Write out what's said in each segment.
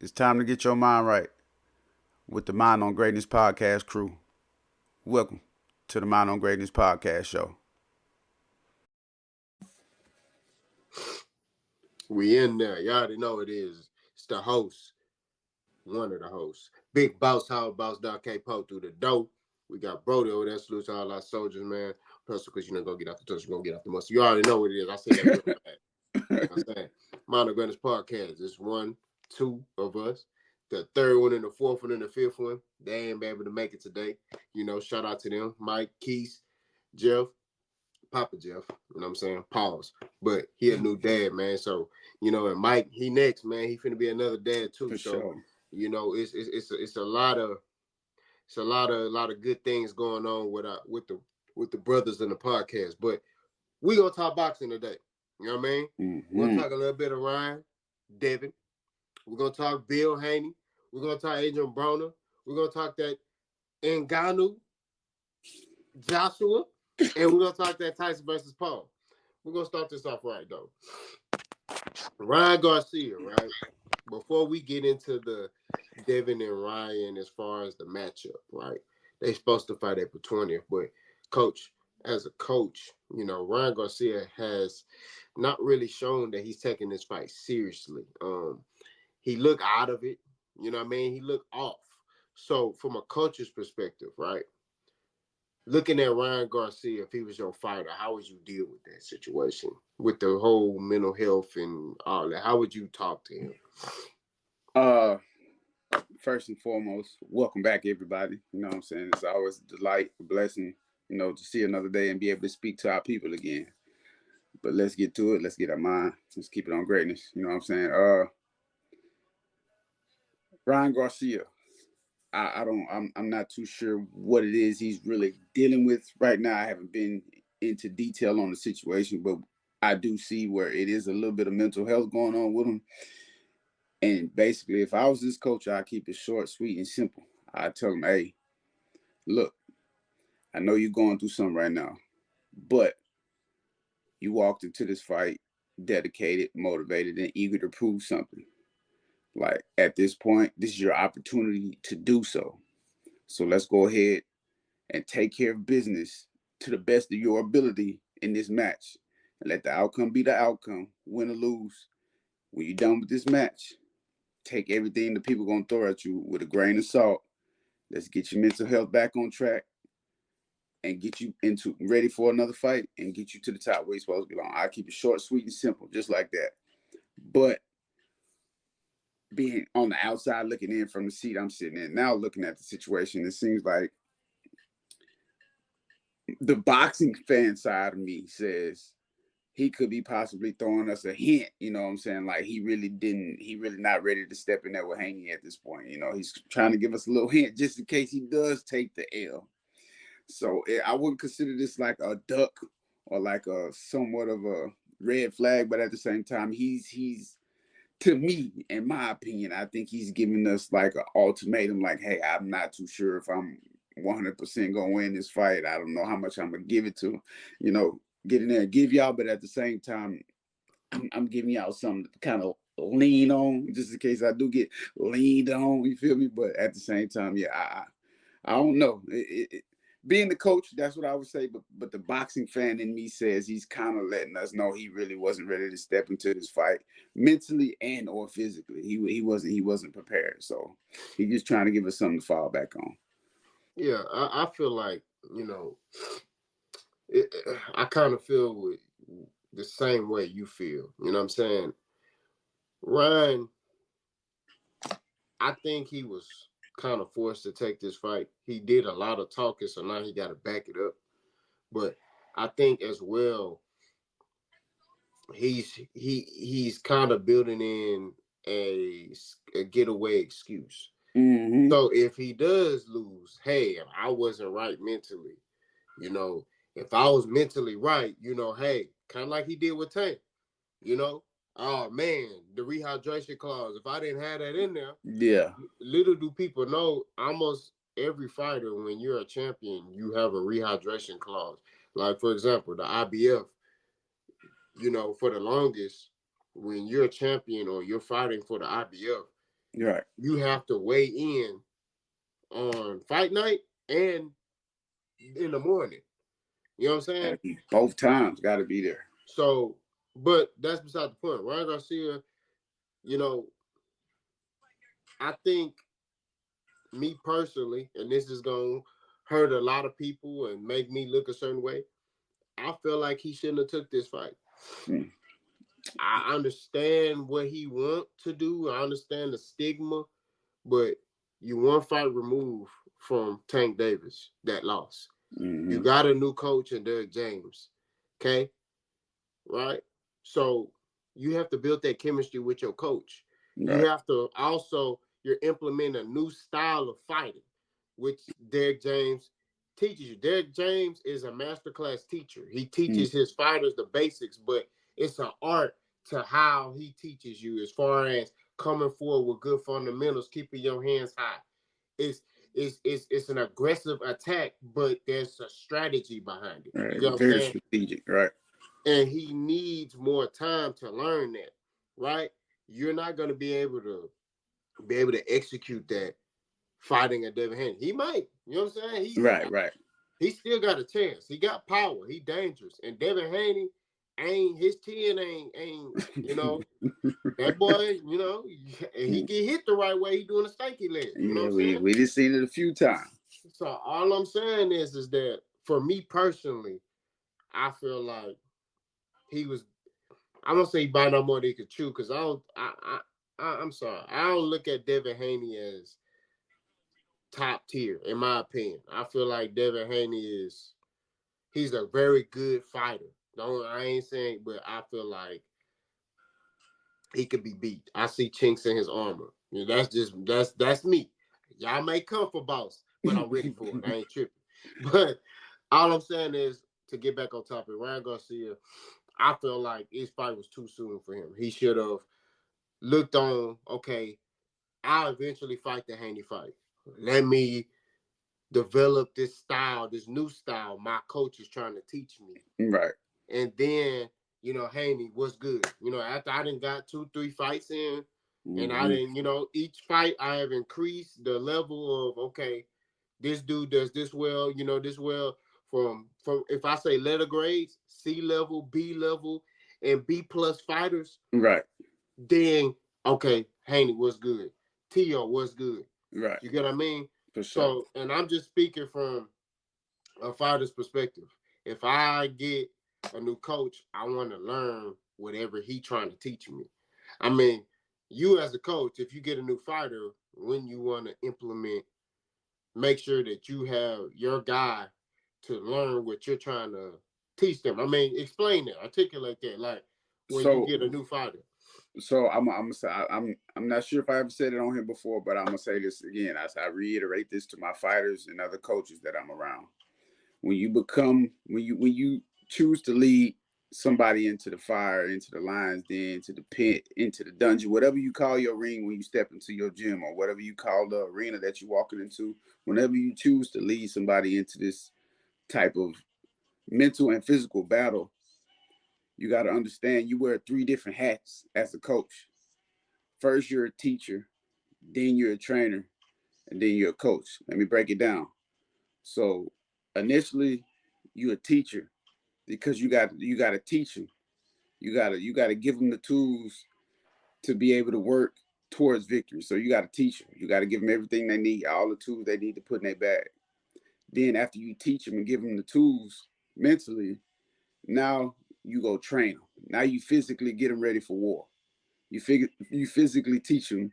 It's time to get your mind right with the Mind on Greatness podcast crew. Welcome to the Mind on Greatness podcast show. We in there. You already know it is. It's the host, one of the hosts. Big Boss Hog, Boss Dog K Po through the door. We got Brody over there. Salute to all our soldiers, man. Plus, because you're not going to get off the touch, you're going to get off the muscle. You already know what it is. I said that real fast. I'm saying, Mind on Greatness podcast. It's 1, 2 of us. The third one and the fourth one and the fifth one, they ain't been able to make it today. Shout out to them. Mike, Keith, Jeff, Papa Jeff, you know what I'm saying? Pause. But he a new dad, man. So, and Mike, he next, man. He finna be another dad too. For sure. It's a lot of good things going on with the brothers in the podcast. But we gonna talk boxing today. You know what I mean? Mm-hmm. We're gonna talk a little bit of Ryan, Devin. We're gonna talk Bill Haney. We're gonna talk Adrian Bronner. We're gonna talk that Ngannou, Joshua. And we're going to talk that Tyson versus Paul. We're going to start this off right, though. Ryan Garcia, right? Before we get into the Devin and Ryan as far as the matchup, right? They're supposed to fight April 20th. But, Coach, as a coach, Ryan Garcia has not really shown that he's taking this fight seriously. He looked out of it. You know what I mean? He looked off. So, from a coach's perspective, right? Looking at Ryan Garcia, if he was your fighter, how would you deal with that situation? With the whole mental health and all that, how would you talk to him? First and foremost, welcome back, everybody. You know what I'm saying? It's always a delight, a blessing, to see another day and be able to speak to our people again. But let's get to it. Let's get our mind. Let's keep it on greatness. You know what I'm saying? Ryan Garcia. I'm not too sure what it is he's really dealing with right now. I haven't been into detail on the situation, but I do see where it is a little bit of mental health going on with him. And basically, if I was this coach, I'd keep it short, sweet, and simple. I'd tell him, hey, look, I know you're going through something right now, but you walked into this fight dedicated, motivated, and eager to prove something. Like, at this point, this is your opportunity to do so. So let's go ahead and take care of business to the best of your ability in this match. And let the outcome be the outcome, win or lose. When you're done with this match, take everything the people are going to throw at you with a grain of salt. Let's get your mental health back on track and get you ready for another fight and get you to the top where you're supposed to belong. I keep it short, sweet, and simple, just like that. But being on the outside looking in from the seat I'm sitting in, now looking at the situation, it seems like the boxing fan side of me says he could be possibly throwing us a hint, you know what I'm saying? Like he really not ready to step in there with Haney at this point. He's trying to give us a little hint just in case he does take the L. So I wouldn't consider this like a duck or like a somewhat of a red flag, but at the same time, he's to me, in my opinion, I think he's giving us like an ultimatum, like, hey, I'm not too sure if I'm 100% going to win this fight. I don't know how much I'm going to give it to, get in there and give y'all. But at the same time, I'm giving y'all something to kind of lean on just in case I do get leaned on. You feel me? But at the same time, yeah, I don't know. Being the coach, that's what I would say. But the boxing fan in me says he's kind of letting us know he really wasn't ready to step into this fight mentally and or physically. He wasn't prepared. So he's just trying to give us something to fall back on. Yeah, I feel like, I kind of feel with the same way you feel. You know what I'm saying? Ryan, I think he was kind of forced to take this fight. He did a lot of talking, so now he got to back it up. But I think as well, he's kind of building in a getaway excuse. Mm-hmm. So if he does lose, hey, I wasn't right mentally. If I was mentally right, hey, kind of like he did with Tank, oh man, the rehydration clause. If I didn't have that in there, yeah. Little do people know, almost every fighter, when you're a champion, you have a rehydration clause. Like for example, the IBF. For the longest, when you're a champion or you're fighting for the IBF, Right. You have to weigh in on fight night and in the morning. You know what I'm saying? Gotta be both times. Got to be there. So, but that's beside the point. Ryan Garcia, you know, I think me personally, and this is going to hurt a lot of people and make me look a certain way. I feel like he shouldn't have took this fight. Mm. I understand what he want to do. I understand the stigma, but you one fight removed from Tank Davis that loss. You Mm-hmm. got a new coach in Derek James. Okay? Right? So you have to build that chemistry with your coach. You Right. have to also you're implementing a new style of fighting, which Derek James teaches you. Derek James is a masterclass teacher. He Mm. teaches his fighters the basics, but it's an art to how he teaches you as far as coming forward with good fundamentals, keeping your hands high. It's it's an aggressive attack, but there's a strategy behind it. You Right. know what I'm Very saying? strategic. Right. And he needs more time to learn that, right? You're not going to be able to execute that fighting a Devin Haney. He might, you know what I'm saying? Right. Right. He still got a chance. He got power. He dangerous. And Devin Haney ain't his 10 ain't you know that boy. You know he get hit the right way. He doing a stanky leg. You know what Yeah, I'm we saying? we just seen it a few times. So all I'm saying is that for me personally, I feel like he was I'm gonna say buy no more than he could chew because I don't. I'm sorry. I don't look at Devin Haney as top tier in my opinion. I feel like Devin Haney is he's a very good fighter. Don't I ain't saying, but I feel like he could be beat. I see chinks in his armor. You know, that's me. Y'all may come for boss, but I'm ready for it. I ain't tripping. But all I'm saying is to get back on topic. Ryan Garcia, I feel like his fight was too soon for him. He should have looked on, okay, I'll eventually fight the Haney fight. Let me develop this style, this new style my coach is trying to teach me. Right. And then, Haney was good. After I didn't got 2, 3 fights in, and I Mm-hmm. didn't, each fight I have increased the level of, okay, this dude does this well, this well from if I say letter grades, C level, B level, and B plus fighters, Right. then okay, Haney was good. T.O. was good. Right. You get what I mean? For sure. So, and I'm just speaking from a fighter's perspective. If I get a new coach, I want to learn whatever he trying to teach me. I mean, you as a coach, if you get a new fighter, when you want to implement, make sure that you have your guy to learn what you're trying to teach them. I mean, explain that, articulate that, like when you So get a new fighter. I'm gonna say I'm not sure if I ever said it on here before, but I'm gonna say this again. I reiterate this to my fighters and other coaches that I'm around. When you choose to lead somebody into the fire, into the lion's den, into the pit, into the dungeon, whatever you call your ring when you step into your gym, or whatever you call the arena that you're walking into, whenever you choose to lead somebody into this type of mental and physical battle, you got to understand you wear three different hats as a coach. First, you're a teacher, then you're a trainer, and then you're a coach. Let me break it down. So, initially, you're a teacher because you got to teach them. You got to give them the tools to be able to work towards victory. So you got to teach them. You got to give them everything they need, all the tools they need to put in their bag. Then after you teach them and give them the tools mentally, now you go train them. Now you physically get them ready for war. You physically teach them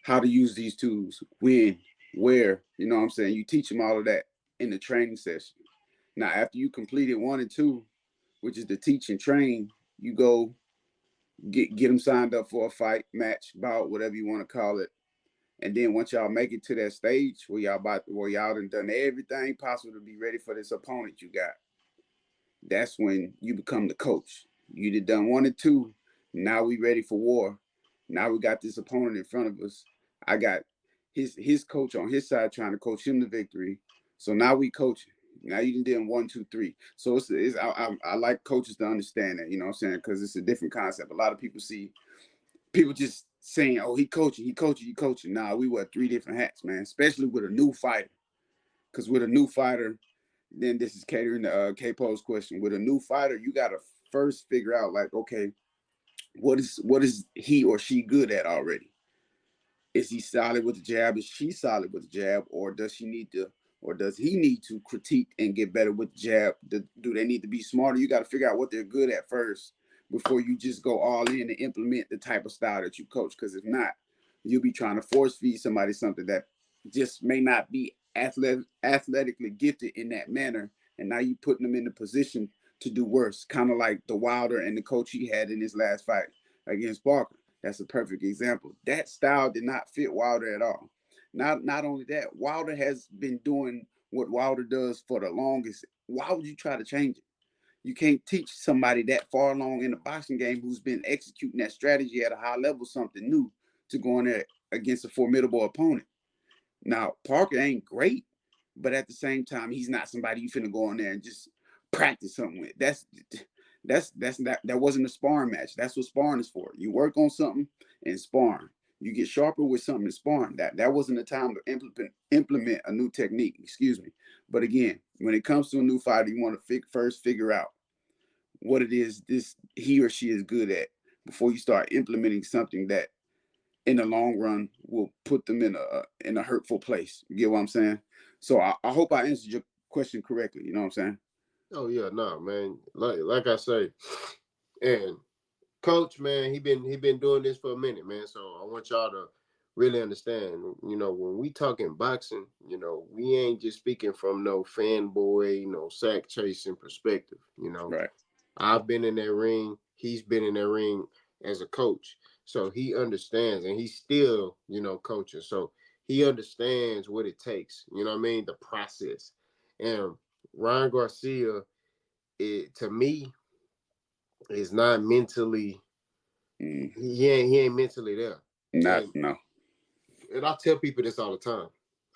how to use these tools, when, where, you know what I'm saying? You teach them all of that in the training session. Now, after you completed 1 and 2, which is the teach and train, you go get them signed up for a fight, match, bout, whatever you want to call it. And then once y'all make it to that stage where y'all done everything possible to be ready for this opponent you got, that's when you become the coach. You done 1 and 2. Now we ready for war. Now we got this opponent in front of us. I got his coach on his side trying to coach him to victory. So now we coaching. Now you done 1, 2, 3. So I like coaches to understand that, you know what I'm saying? Because it's a different concept. A lot of people see people just saying, "Oh, he coaching, he coaching, he coaching." Nah, we wear three different hats, man. Especially with a new fighter, because with a new fighter, then this is catering to K-Po's question. With a new fighter, you gotta first figure out like, okay, what is he or she good at already? Is he solid with the jab? Is she solid with the jab, or does she need to, or does he need to critique and get better with the jab? Do they need to be smarter? You got to figure out what they're good at first before you just go all in and implement the type of style that you coach. Because if not, you'll be trying to force feed somebody something that just may not be athletically gifted in that manner, and now you putting them in the position to do worse. Kind of like the Wilder and the coach he had in his last fight against Barker. That's a perfect example. That style did not fit Wilder at all. Not only that, Wilder has been doing what Wilder does for the longest. Why would you try to change it? You can't teach somebody that far along in the boxing game who's been executing that strategy at a high level something new to go in there against a formidable opponent. Now, Parker ain't great, but at the same time, he's not somebody you finna go in there and just practice something with. That's not, that wasn't a sparring match. That's what sparring is for. You work on something and sparring. You get sharper with something and sparring. That wasn't the time to implement a new technique. Excuse me. But again, when it comes to a new fighter, you want to first figure out what it is this he or she is good at before you start implementing something that in the long run will put them in a hurtful place. You get what I'm saying? So I hope I answered your question correctly. You know what I'm saying? Oh yeah, no, man. Like I say, and Coach, man, he been doing this for a minute, man. So I want y'all to really understand. You know, when we talking boxing, you know, we ain't just speaking from no fanboy, no sack chasing perspective. You know, Right. I've been in that ring. He's been in that ring as a coach, so he understands, and he's still, you know, coaching. So he understands what it takes. You know what I mean? The process. And Ryan Garcia, to me, is not mentally. Mm, He ain't mentally there. not And no. and I tell people this all the time.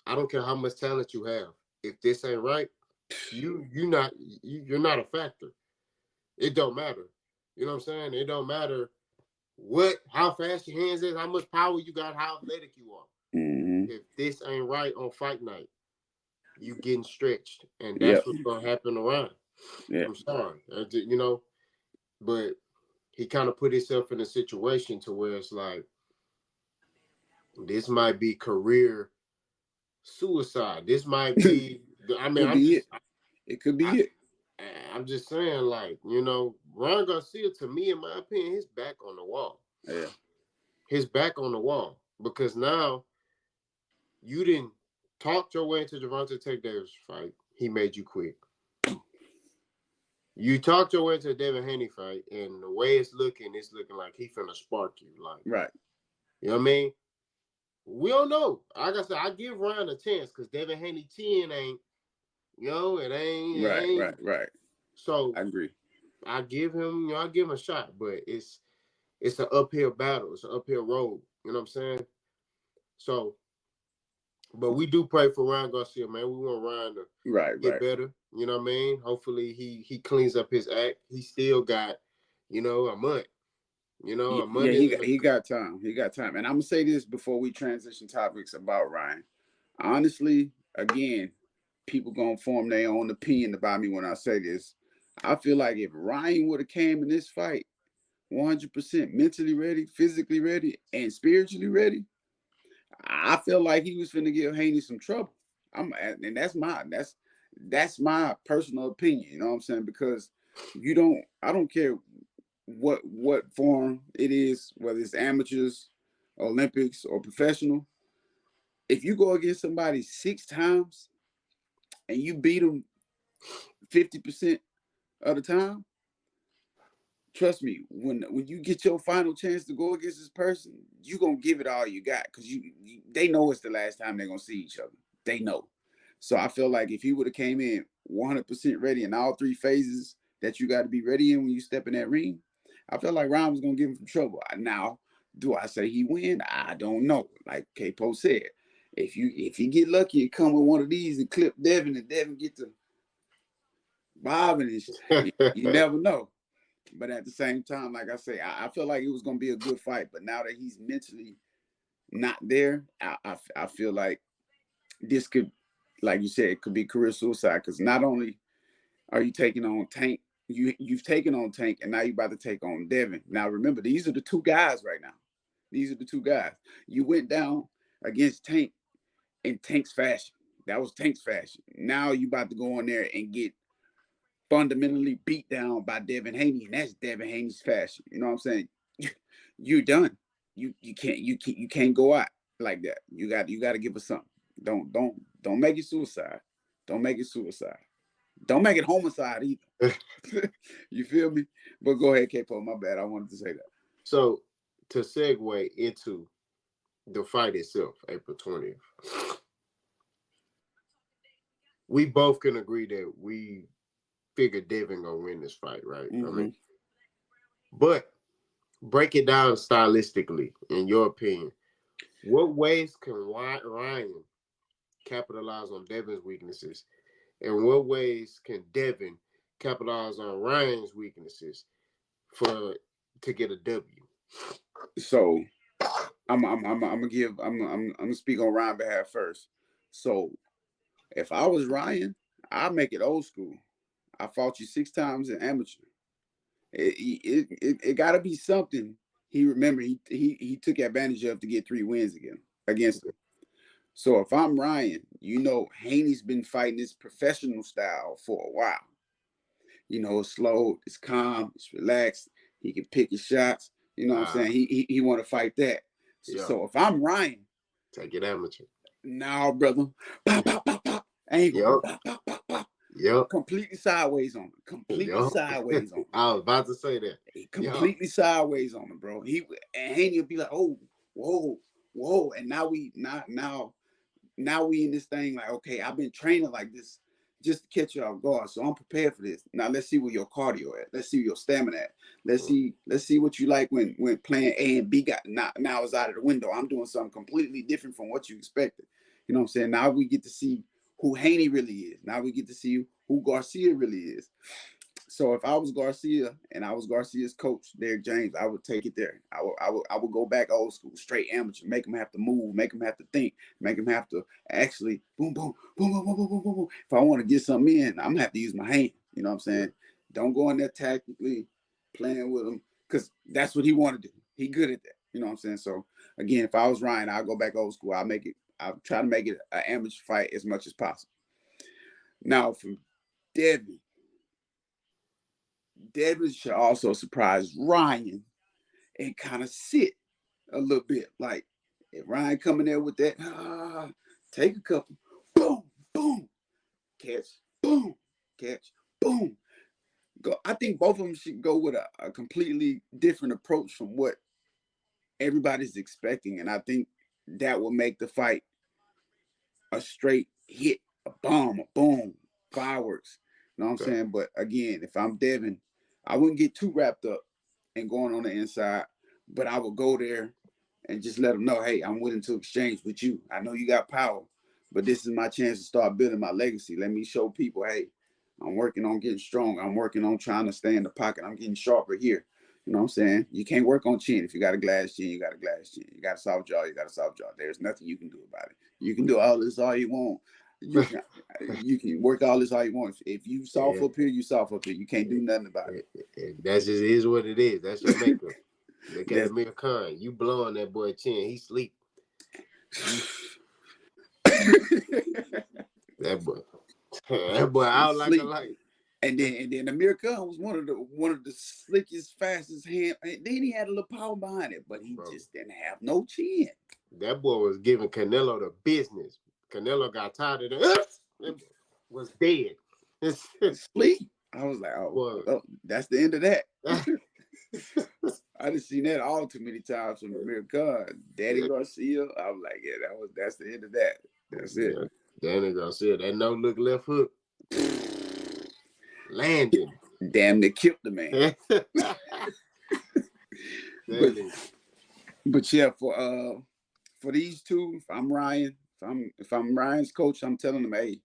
I don't care how much talent you have. If this ain't right, you're not a factor. It don't matter. You know what I'm saying? It don't matter how fast your hands is, how much power you got, how athletic you are. Mm-hmm. If this ain't right on fight night, you getting stretched, and that's Yep. what's gonna happen around. Yeah. I'm sorry, you know, but he kind of put himself in a situation to where it's like this might be career suicide. This might be. I mean, Could be it. It could I, be it. I'm just saying, like, you know, Ron Garcia, to me, in my opinion, his back on the wall. Yeah. His back on the wall because now you didn't talk your way into Gervonta Tank Davis fight. He made you quit. You talked your way into a Devin Haney fight, and the way it's looking like he finna spark you. Like, Right. you know what I mean? We don't know. Like I said, I give Ryan a chance because Devin Haney 10 ain't, you know, it Right. ain't. Right. Right. So I agree. I give him, you know, I give him a shot, but it's an uphill battle. It's an uphill road. You know what I'm saying? So, but we do pray for Ryan Garcia, man. We want Ryan to Right. get Right. better. You know what I mean? Hopefully he cleans up his act. He still got, you know, a month. You know, a Yeah. month He in got the he got time. He got time. And I'm gonna say this before we transition topics about Ryan. Honestly, again, people gonna form their own opinion about me when I say this. I feel like if Ryan would have came in this fight 100% mentally ready, physically ready, and spiritually ready, I feel like he was finna give Haney some trouble. And that's my personal opinion. You know what I'm saying? Because I don't care what form it is, whether it's amateurs, Olympics, or professional. If you go against somebody 6 times and you beat them 50% of the time, trust me, when you get your final chance to go against this person, you gonna give it all you got because they know it's the last time they're gonna see each other. They know. So I feel like if he would have came in 100% ready in all three phases that you got to be ready in when you step in that ring, I feel like Ryan was gonna give him some trouble. Now, do I say he win? I don't know. Like K-Po said, if you get lucky and come with one of these and clip Devin and Devin get to bobbing and you never know. But at the same time, like I say, I feel like it was gonna be a good fight. But now that he's mentally not there, I feel like this could, like you said, it could be career suicide. Because not only are you taking on Tank, you've taken on Tank, and now you're about to take on Devin. Now remember, these are the two guys right now. These are the two guys. You went down against Tank in Tank's fashion. That was Tank's fashion. Now you about to go in there and get fundamentally beat down by Devin Haney, and that's Devin Haney's fashion. You know what I'm saying? You're done. You can't go out like that. You got to give us something. Don't make it suicide. Don't make it suicide. Don't make it homicide either. You feel me? But go ahead, K-Po. My bad. I wanted to say that. So to segue into the fight itself, April 20th, we both can agree that we figure Devin gonna win this fight, right? I mean, but break it down stylistically, in your opinion. What ways can Ryan capitalize on Devin's weaknesses, and what ways can Devin capitalize on Ryan's weaknesses for to get a W? So I'm gonna speak on Ryan's behalf first. So if I was Ryan, I'd make it old school. I fought you 6 times in amateur. It got to be something he remember he took advantage of to get 3 wins against him. So if I'm Ryan, Haney's been fighting this professional style for a while. It's slow, it's calm, it's relaxed. He can pick his shots. You know what I'm saying? He want to fight that. So if I'm Ryan, take it amateur. Nah, brother. Pop, pop, pop, pop. Angle. Pop, pop, pop, pop. Yep. Completely sideways on him. Completely sideways on him. I was about to say that. Completely sideways on him, bro. And Haney will be like, oh, whoa, whoa. And now we in this thing like, okay, I've been training like this just to catch you off guard. So I'm prepared for this. Now let's see where your cardio at. Let's see where your stamina at. Let's see what you like when playing A and B got now is out of the window. I'm doing something completely different from what you expected. You know what I'm saying? Now we get to see who Haney really is. Now we get to see who Garcia really is. So if I was Garcia and I was Garcia's coach, Derek James, I would take it there. I would go back old school, straight amateur, make him have to move, make him have to think, make him have to actually boom, boom, boom, boom, boom, boom, boom, boom. If I want to get something in, I'm gonna have to use my hand. You know what I'm saying? Don't go in there tactically playing with him because that's what he wanted to do. He good at that. You know what I'm saying? So again, if I was Ryan, I'll go back old school. I'll try to make it an amateur fight as much as possible. Now from Devin should also surprise Ryan and kind of sit a little bit. Like if Ryan coming there with that, take a couple, boom, boom, catch, boom, catch, boom. Go. I think both of them should go with a completely different approach from what everybody's expecting, and I think that will make the fight a straight hit, a bomb, a boom, fireworks. You know what I'm saying? But again, if I'm Devin, I wouldn't get too wrapped up and going on the inside, but I would go there and just let them know, hey, I'm willing to exchange with you. I know you got power, but this is my chance to start building my legacy. Let me show people, hey, I'm working on getting strong. I'm working on trying to stay in the pocket. I'm getting sharper here. You know what I'm saying? You can't work on chin. If you got a glass chin, you got a glass chin. You got a soft jaw, you got a soft jaw. There's nothing you can do about it. You can do all this all you want. You can work all this all you want. If you soft up here, you soft up here. You can't do nothing about it. That just is what it is. That's your makeup. Look at Amir Khan. You blowing that boy chin. He sleep. That boy out like a light. And then Amir Khan was one of the slickest, fastest hand. And then he had a little power behind it, but he just didn't have no chin. That boy was giving Canelo the business. Canelo got tired of that. Was dead. Sleep. I was like, oh, that's the end of that. I done seen that all too many times from Amir Khan. Danny Garcia. I was like, yeah, that's the end of that. That's it. Danny Garcia, that no look left hook. Landing. Damn, they killed the man. but yeah, for these two, if I'm Ryan, if I'm Ryan's coach, I'm telling them, hey,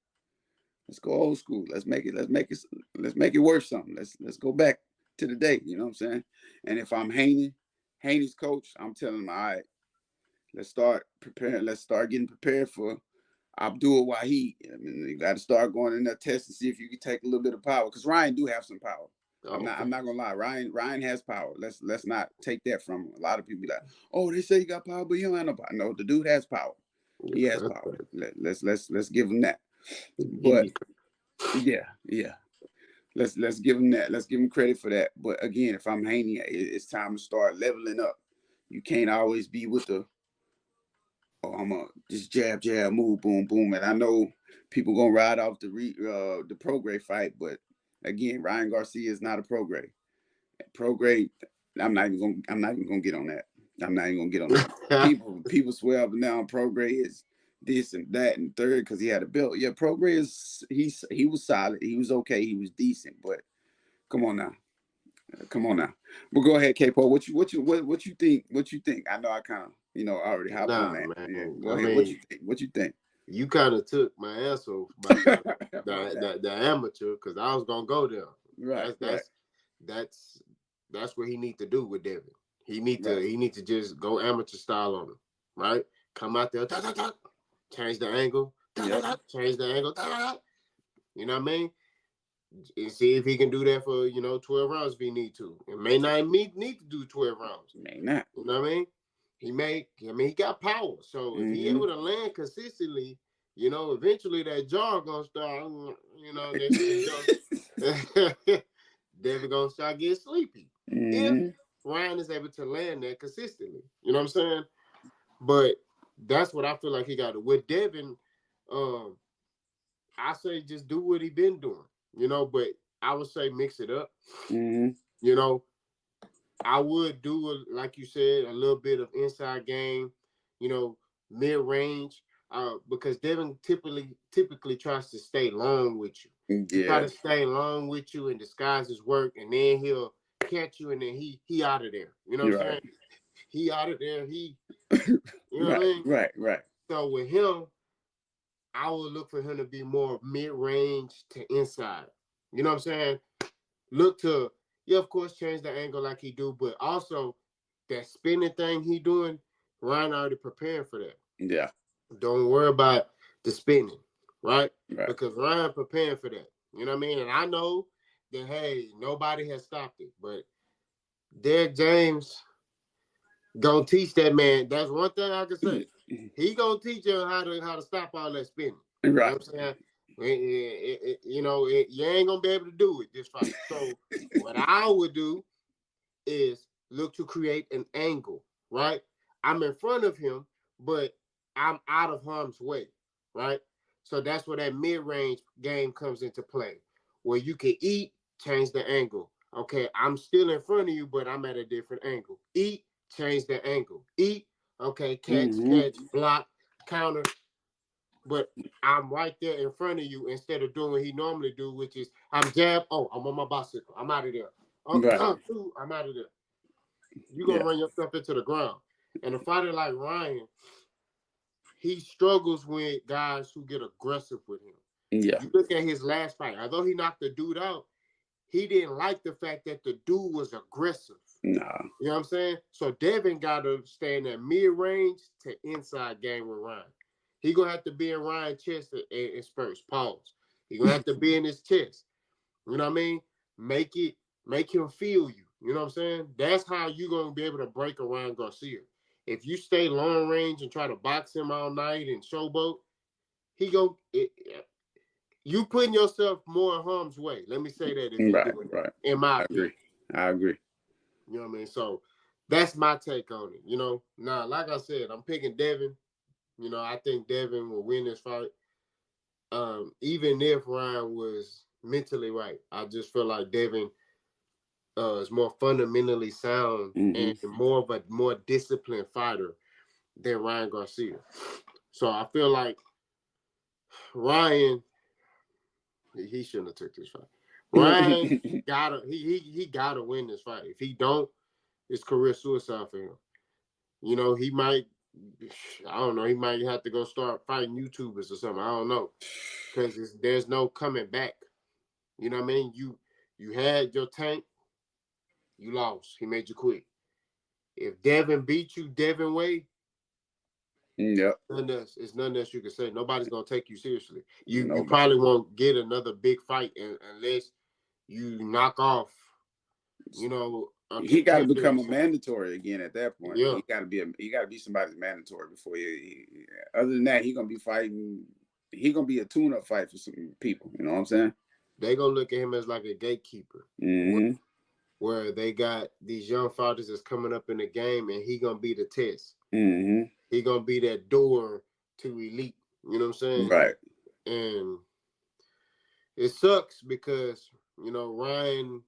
let's go old school. Let's make it worth something. Let's go back to the day. You know what I'm saying? And if I'm Haney's coach, I'm telling him, all right, let's start preparing. Let's start getting prepared for Abdul Wahid. I mean, you got to start going in that test and see if you can take a little bit of power. Because Ryan do have some power. Oh, okay. I'm not gonna lie. Ryan has power. Let's not take that from him. A lot of people be like, oh, they say he got power, but he don't have no power. No, the dude has power. He has power. Let's give him that. But yeah. Let's give him that. Let's give him credit for that. But again, if I'm Haney, it's time to start leveling up. You can't always be with the I'm a just jab, move, boom, boom. And I know people gonna ride off the Prograis fight, but again, Ryan Garcia is not a Prograis. Prograis, I'm not even gonna get on that. I'm not even gonna get on that. People swear up and down Prograis is this and that and third because he had a belt. Yeah, Prograis is he was solid. He was okay. He was decent, but come on now. Come on now. Well, go ahead, K-Paul. What you think? What you think? I know I kind of already hopped on Nah, that. man. Yeah, go I ahead. mean, What you think? you kind of took my answer about the amateur because I was gonna go there. Right, That's what he need to do with Devin. He need right. to just go amateur style on him, right? Come out there, change the angle, Yep. change the angle, you know what I mean? And see if he can do that for 12 rounds if he need to. It may not need to do 12 rounds. May not. You know what I mean? He got power. So if he able to land consistently, eventually that jaw gonna start, Devin gonna start getting sleepy. If Ryan is able to land that consistently. You know what I'm saying? But that's what I feel like he got to. With Devin, I say just do what he been doing, but I would say mix it up. You know, I would do, like you said, a little bit of inside game, mid range, because Devin typically tries to stay long with you. He try Yeah. to stay long with you and disguise his work, and then he'll catch you, and then he out of there. You know what I'm saying? He out of there. You know what I mean? Right. So with him, I would look for him to be more mid range to inside. You know what I'm saying? Look to, yeah, of course, change the angle like he do, but also that spinning thing he doing, Ryan already preparing for that. Yeah. Don't worry about the spinning, right? Right. Because Ryan preparing for that. You know what I mean? And I know that, hey, nobody has stopped it, but Derek James gonna teach that man. That's one thing I can say. He gonna teach him how to stop all that spinning. You know what I'm saying? You ain't gonna be able to do it this fight. So what I would do is look to create an angle, right? I'm in front of him, but I'm out of harm's way, right? So that's where that mid-range game comes into play, where you can eat, change the angle. Okay, I'm still in front of you, but I'm at a different angle. Eat, change the angle. Eat, okay, catch, block, counter, but I'm right there in front of you instead of doing what he normally do, which is I'm jab. Oh, I'm on my bicycle. I'm out of there. I'm out of there. You're going to run yourself into the ground. And a fighter like Ryan, he struggles with guys who get aggressive with him. Yeah. You look at his last fight. Although he knocked the dude out, he didn't like the fact that the dude was aggressive. Nah. You know what I'm saying? So Devin got to stay in that mid-range to inside game with Ryan. He going to have to be in Ryan's chest and spurts. Pause. He going to have to be in his chest. You know what I mean? Make him feel you. You know what I'm saying? That's how you're going to be able to break a Ryan Garcia. If you stay long range and try to box him all night and showboat, you putting yourself more in harm's way. Let me say that if you do it. Right. In my opinion. I agree. You know what I mean? So that's my take on it. Now, like I said, I'm picking Devin. I think Devin will win this fight. Even if Ryan was mentally right, I just feel like Devin is more fundamentally sound and more of a more disciplined fighter than Ryan Garcia. So I feel like Ryan, he shouldn't have took this fight. Ryan he gotta win this fight. If he don't, it's career suicide for him. He might, I don't know, he might have to go start fighting YouTubers or something. I don't know. Because there's no coming back. You know what I mean? You had your tank. you lost. He made you quit. If Devin beat you Devin way, Yep. it's nothing else you can say. Nobody's gonna take you seriously. You Nobody. probably won't get another big fight unless you knock off, a He got to contender or become a something. mandatory again at that point. Yeah, He got to be somebody's mandatory before other than that, he gonna be fighting. He gonna be a tune-up fight for some people. You know what I'm saying? they gonna look at him as like a gatekeeper, Mm-hmm. where they got these young fighters that's coming up in the game, and he gonna be the test. Mm-hmm. He gonna be that door to elite. You know what I'm saying? Right. And it sucks because Ryan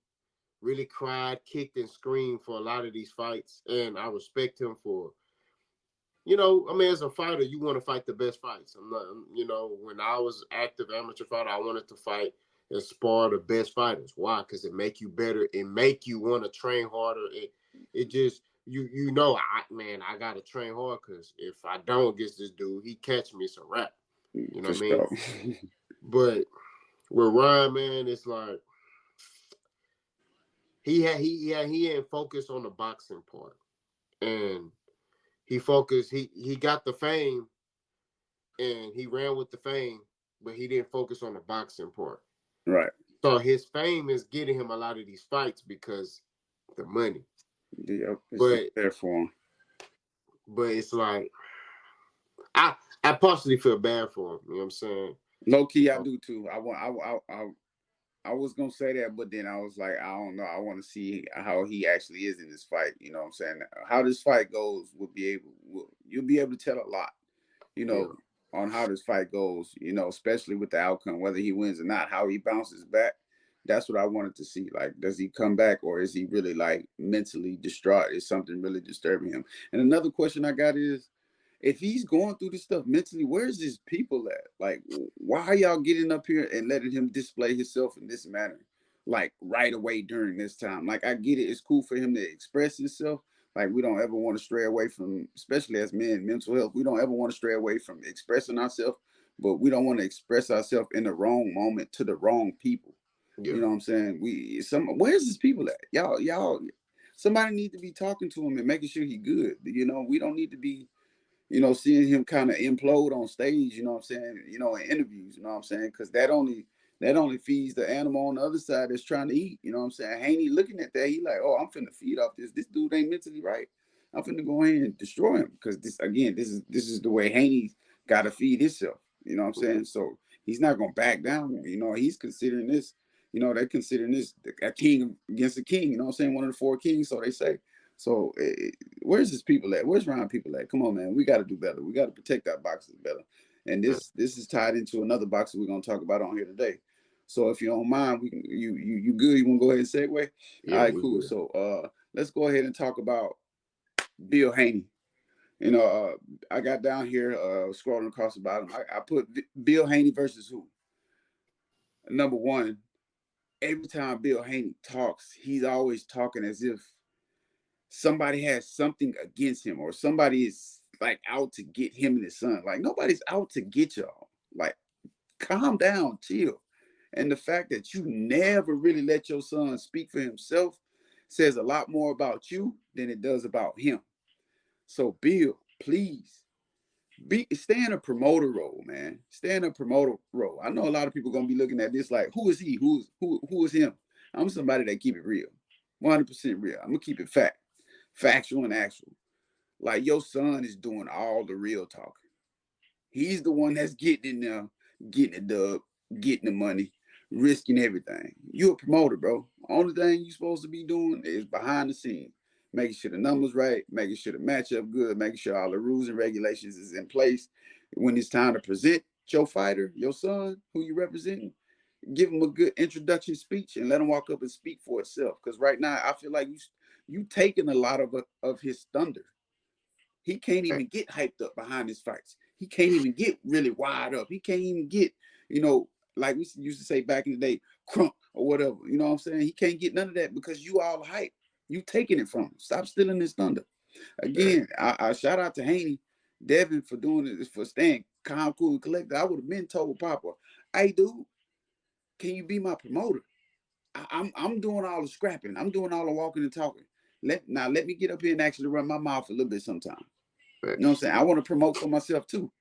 really cried, kicked, and screamed for a lot of these fights, and I respect him for. I mean, as a fighter, you want to fight the best fights. I'm not, when I was active amateur fighter, I wanted to fight and spar the best fighters. Why? Because it make you better. It make you want to train harder. It just I gotta train hard because if I don't against this dude, he catch me, it's a wrap. You know For what I mean? sure. But with Ryan, man, it's like he ain't focused on the boxing part, and he focused. He got the fame, and he ran with the fame, but he didn't focus on the boxing part. Right. So his fame is getting him a lot of these fights because the money. Yep. It's not But there for him. it's like I partially feel bad for him. You know what I'm saying? Low key, I do too. I was gonna say that, but then I was like, I don't know. I want to see how he actually is in this fight. You know what I'm saying? How this fight goes you'll be able to tell a lot. You Yeah, know, on how this fight goes. You know, especially with the outcome, whether he wins or not, how he bounces back. That's what I wanted to see. Like, does he come back, or is he really like mentally distraught? Is something really disturbing him? And another question I got is, if he's going through this stuff mentally, where's his people at? Like, why are y'all getting up here and letting him display himself in this manner? Like right away during this time. Like, I get it. It's cool for him to express himself. Like, we don't ever want to stray away from, especially as men, mental health. We don't ever want to stray away from expressing ourselves, but we don't want to express ourselves in the wrong moment to the wrong people. yeah, You know what I'm saying? Where's his people at? Somebody need to be talking to him and making sure he good. You know, we don't need to be seeing him kind of implode on stage, you know what I'm saying, in interviews, you know what I'm saying, because that only feeds the animal on the other side that's trying to eat, you know what I'm saying. Haney looking at that, he like, oh, I'm finna feed off this dude ain't mentally right. I'm finna go ahead and destroy him because this is the way Haney's got to feed himself, you know what I'm yeah. saying. So he's not gonna back down, he's considering this, they're considering this a king against a king, you know what I'm saying, one of the four kings, so they say. So where's his people at? Where's Ryan people at? Come on, man. We got to do better. We got to protect our boxers better. And this is tied into another boxer we're gonna talk about on here today. So if you don't mind, we can, you good? You want to go ahead and segue? All Yeah, right, we cool. good. So let's go ahead and talk about Bill Haney. I got down here scrolling across the bottom. I put Bill Haney versus who? Number one. Every time Bill Haney talks, he's always talking as if somebody has something against him or somebody is like out to get him and his son. Like, nobody's out to get y'all. Like, calm down, chill. And the fact that you never really let your son speak for himself says a lot more about you than it does about him. So Bill, please stay in a promoter role, man. Stay in a promoter role. I know a lot of people gonna be looking at this like, who is he? Who is him? I'm somebody that keep it real, 100% real. I'm gonna keep it factual and actual. Like, your son is doing all the real talking. He's the one that's getting in there, getting the dub, getting the money, risking everything. You a promoter, bro. Only thing you supposed to be doing is behind the scenes, making sure the numbers right, making sure the matchup good, making sure all the rules and regulations is in place. When it's time to present your fighter, your son, who you representing, give him a good introduction speech and let him walk up and speak for itself. Because right now, I feel like you taking a lot of his thunder. He can't even get hyped up behind his fights. He can't even get really wired up. He can't even get, you know, like we used to say back in the day, crunk or whatever. You know what I'm saying? He can't get none of that because you all hype. You taking it from him. Stop stealing his thunder. Again, I shout out to Haney, Devin for doing it, for staying calm, cool, and collected. I would have been told Papa, hey, dude, can you be my promoter? I'm doing all the scrapping. I'm doing all the walking and talking. Let me get up here and actually run my mouth a little bit sometime. You know what I'm saying? I want to promote for myself too.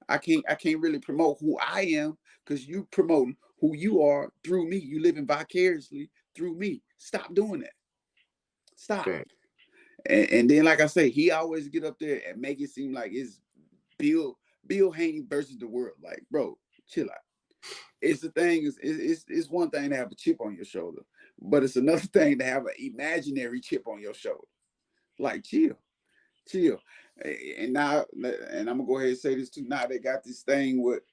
I can't really promote who I am because you promoting who you are through me. You living vicariously through me. Stop doing that. Stop. Fact. And then, like I say, he always get up there and make it seem like it's Bill Haney versus the world. Like, bro, chill out. It's the thing is it's one thing to have a chip on your shoulder, but it's another thing to have an imaginary chip on your shoulder. Like, chill. And now, and I'm gonna go ahead and say this too. Now they got this thing with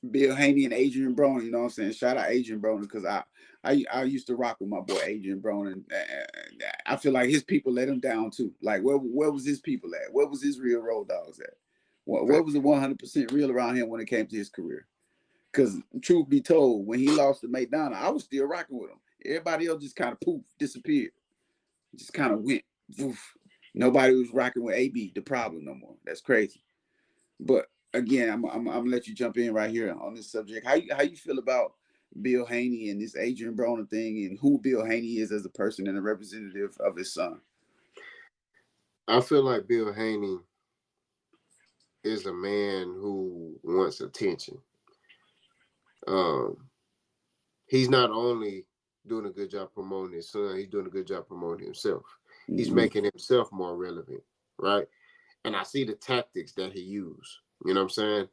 Bill Haney and Adrian Bronner. You know what I'm saying? Shout out Adrian Bronner because I used to rock with my boy Adrian Bronner. And I feel like his people let him down too. Like where was his people at? Where was his real road dogs at? What was the 100% real around him when it came to his career? Because truth be told, when he lost to McDonough, I was still rocking with him. Everybody else just kind of poof, disappeared. Just kind of went. Poof. Nobody was rocking with AB, the problem no more. That's crazy. But again, I'm gonna let you jump in right here on this subject. How you feel about Bill Haney and this Adrian Broner thing, and who Bill Haney is as a person and a representative of his son? I feel like Bill Haney is a man who wants attention. Um, he's not only doing a good job promoting his son, he's doing a good job promoting himself. Mm-hmm. He's making himself more relevant, right? And I see the tactics that he used. You know what I'm saying?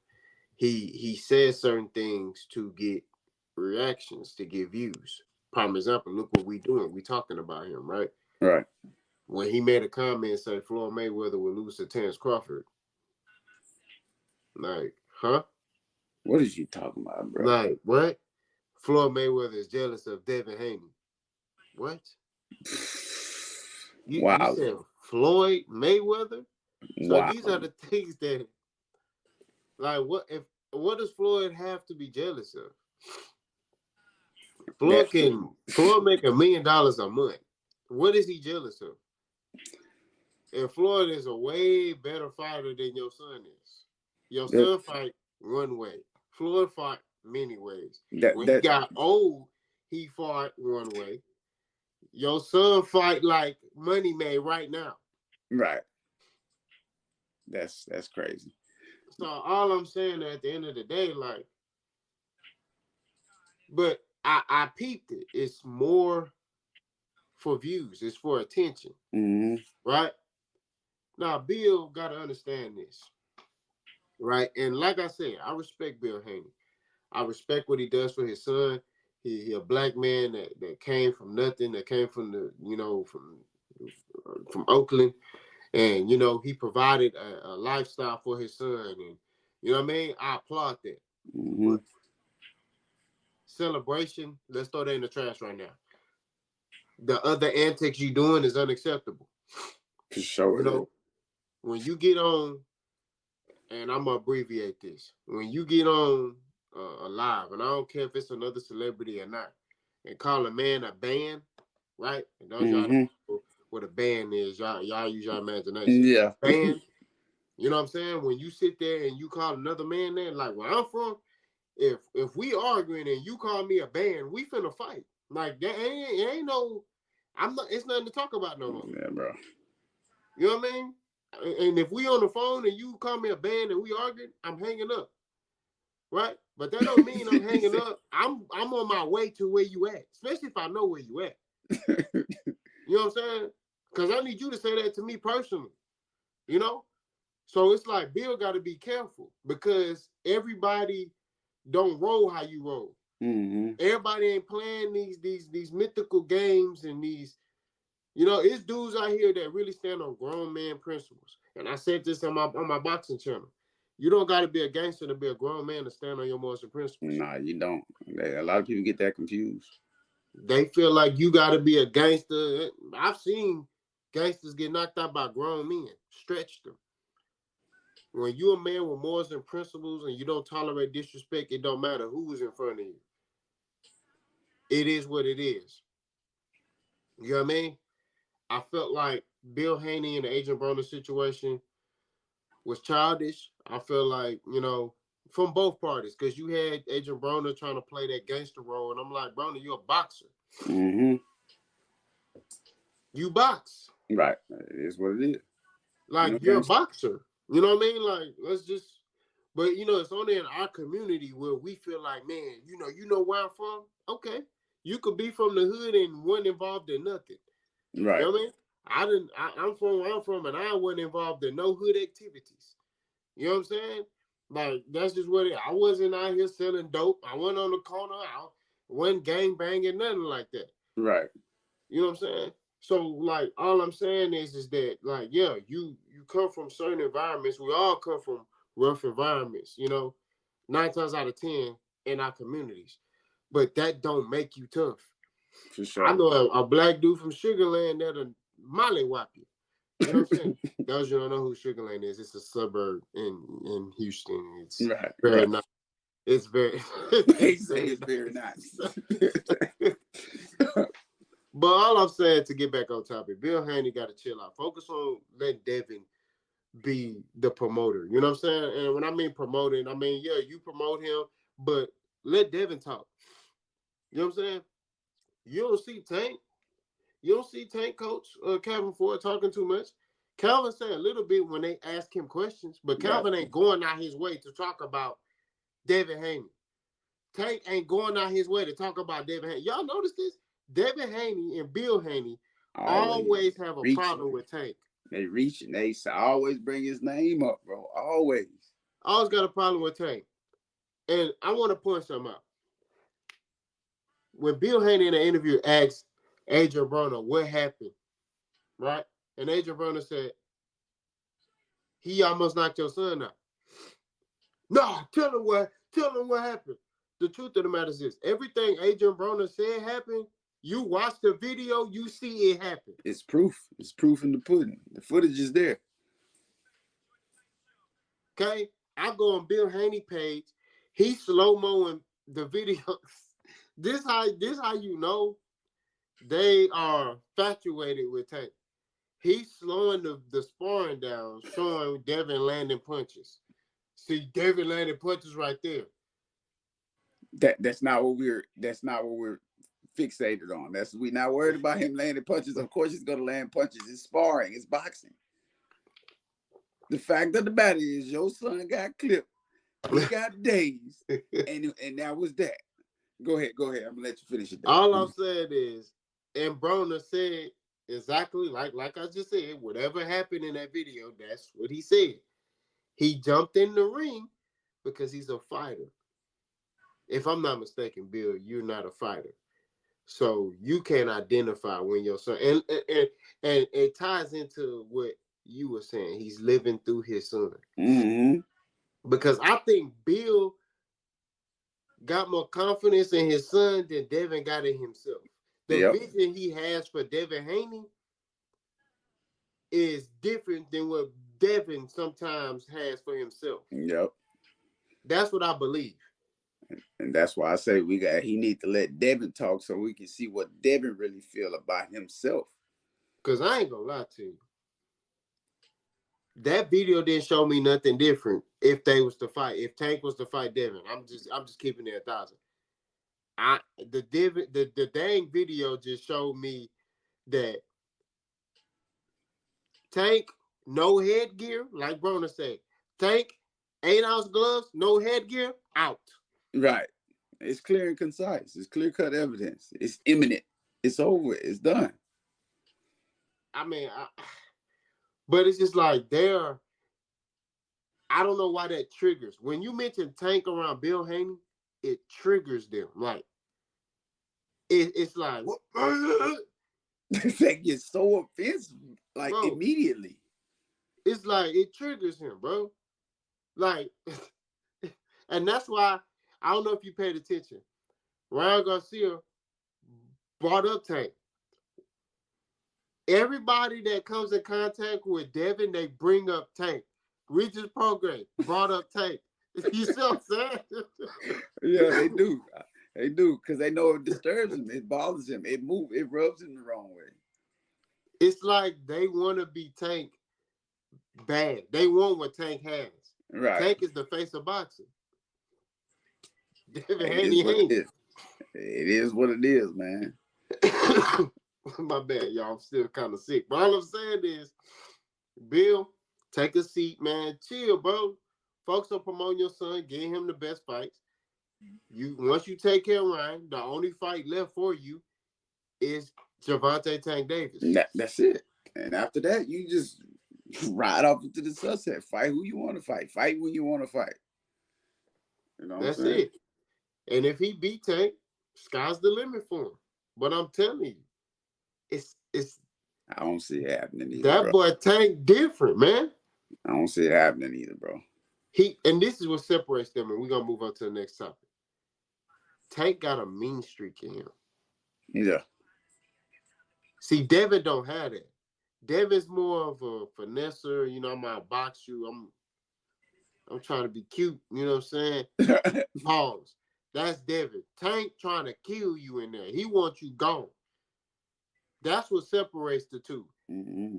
He says certain things to get reactions, to get views. Prime example, look what we doing. We talking about him, right? Right. When he made a comment saying Floyd Mayweather will lose to Terrence Crawford. Like, huh? What is you talking about, bro? Like, what? Floyd Mayweather is jealous of Devin Haney. What? Wow. You said Floyd Mayweather? So wow. These are the things that, like, what does Floyd have to be jealous of? Floyd make $1 million a month. What is he jealous of? And Floyd is a way better fighter than your son is. Your son fight one way. Floyd fought many ways. When he got old, he fought one way. Your son fight like money made right now. Right. That's crazy. So all I'm saying at the end of the day, like, but I peeped it. It's more for views. It's for attention. Mm-hmm. Right? Now, Bill got to understand this. Right? And like I said, I respect Bill Haney. I respect what he does for his son. He a black man that came from nothing, that came from from Oakland. And, he provided a lifestyle for his son. And, you know what I mean? I applaud that. Mm-hmm. But celebration, let's throw that in the trash right now. The other antics you doing is unacceptable. For sure. When you get on, and I'm going to abbreviate this. When you get on live, and I don't care if it's another celebrity or not, and call a man a band, right? And those y'all know what a band is. Y'all use your imagination. Yeah. Band. You know what I'm saying? When you sit there and you call another man that, like where I'm from, if we arguing and you call me a band, we finna fight. Like that ain't no, it's nothing to talk about no more. Yeah, bro. You know what I mean? And if we on the phone and you call me a band and we arguing, I'm hanging up. Right? But that don't mean I'm hanging up. I'm on my way to where you at, especially if I know where you at. You know what I'm saying? Because I need you to say that to me personally. You know? So it's like Bill got to be careful because everybody don't roll how you roll. Mm-hmm. Everybody ain't playing these mythical games and these, it's dudes out here that really stand on grown man principles. And I said this on my boxing channel. You don't got to be a gangster to be a grown man to stand on your morals and principles. Nah, you don't. A lot of people get that confused. They feel like you got to be a gangster. I've seen gangsters get knocked out by grown men, stretched them. When you're a man with morals and principles and you don't tolerate disrespect, it don't matter who is in front of you. It is what it is. You know what I mean? I felt like Bill Haney and the Adrian Bronner situation was childish. I feel like, from both parties, because you had Adrian Bronner trying to play that gangster role, and I'm like, Bronner, you're a boxer. Mm-hmm. You box. Right. It is what it is. You Like, know what you're I'm a saying? boxer. You know what I mean? Like, let's just, but it's only in our community where we feel like, man, you know where I'm from? Okay. You could be from the hood and wasn't involved in nothing. You Right. know what I mean? I'm from where I'm from, and I wasn't involved in no hood activities. You know what I'm saying? Like, that's just what I wasn't out here selling dope. I wasn't on the corner. I wasn't gang banging, nothing like that. Right. You know what I'm saying? So, like, all I'm saying is that, like, yeah, you come from certain environments. We all come from rough environments, 9 times out of 10 in our communities. But that don't make you tough. For I sure. know a black dude from Sugarland that'll mollywop you. You know what I'm saying? Those you don't know who Sugarland is, it's a suburb in Houston. It's Right. very Right. nice. It's very, They it's say very it's very nice. nice. But all I'm saying, to get back on topic, Bill Haney got to chill out. Focus on letting Devin be the promoter. You know what I'm saying? And when I mean promoting, I mean, yeah, you promote him, but let Devin talk. You know what I'm saying? You don't see Tank. You don't see Tank coach Calvin Ford talking too much. Calvin said a little bit when they ask him questions, but Right. Calvin ain't going out his way to talk about Devin Haney. Tank ain't going out his way to talk about Devin Haney. Y'all notice this? Devin Haney and Bill Haney Always always have a reaching. problem with Tank. They reaching. They always bring his name up, bro. Always. Always got a problem with Tank. And I want to point something out. When Bill Haney in the interview asked Adrian Bronner what happened, right? And Adrian Bronner said, he almost knocked your son out. No, tell him what happened. The truth of the matter is this. Everything Adrian Bronner said happened. You watch the video, you see it happen. It's proof. It's proof in the pudding. The footage is there. Okay? I go on Bill Haney page. He's slow-moing the video. This how you know they are infatuated with Tank. He's slowing the sparring down, showing Devin landing punches. See, Devin landing punches right there. That's not what we're fixated on. We're not worried about him landing punches. Of course he's gonna land punches. It's sparring, it's boxing. The fact of the matter is your son got clipped. He got dazed. And that was that. Go ahead. I'm gonna let you finish it though. All I'm saying is, and Bronner said exactly like I just said, whatever happened in that video, that's what he said. He jumped in the ring because he's a fighter. If I'm not mistaken, Bill, you're not a fighter. So you can identify when your son and it ties into what you were saying. He's living through his son. Mm-hmm. Because I think Bill got more confidence in his son than Devin got in himself. The vision he has for Devin Haney is different than what Devin sometimes has for himself. Yep. That's what I believe. And that's why I say he need to let Devin talk so we can see what Devin really feel about himself. Because I ain't gonna lie to you. That video didn't show me nothing different if they was to fight. If Tank was to fight Devin. I'm just keeping it 1,000. The dang video just showed me that Tank, no headgear, like Bronner said. Tank, 8-ounce gloves, no headgear, out. Right. It's clear and concise. It's clear-cut evidence. It's imminent. It's over. It's done. I mean, but it's just like I don't know why that triggers. When you mention Tank around Bill Haney, it triggers them. Like, it's like, That gets so offensive, like, bro, immediately. It's like, it triggers him, bro. Like, and that's why, I don't know if you paid attention. Ryan Garcia brought up Tank. Everybody that comes in contact with Devin, they bring up Tank. Regis program brought up Tank. You see what I'm saying? Yeah, they do. They do, because they know it disturbs him. It bothers him. It rubs him the wrong way. It's like they want to be Tank bad. They want what Tank has. Right. Tank is the face of boxing. Devin It Haney is what it ain't. is. It is what it is, man. My bad, y'all. I'm still kind of sick. But all I'm saying is, Bill, take a seat, man. Chill, bro. Focus on promoting your son, getting him the best fights. Once you take care of Ryan, the only fight left for you is Gervonta Tank Davis. That's it. And after that, you just ride off into the sunset. Fight who you want to fight. Fight when you want to fight. You know what I'm That's saying? it. And if he beat Tank, sky's the limit for him. But I'm telling you, it's I don't see it happening either, that bro. boy Tank different, man. I don't see it happening either, bro. And this is what separates them, and we're gonna move on to the next topic. Tank got a mean streak in him. Yeah. See, Devin don't have that. Devin's more of a finesser. You know, I'm gonna box you. I'm trying to be cute. You know what I'm saying? Pause. That's Devin. Tank trying to kill you in there. He wants you gone. That's what separates the two. Mm-hmm.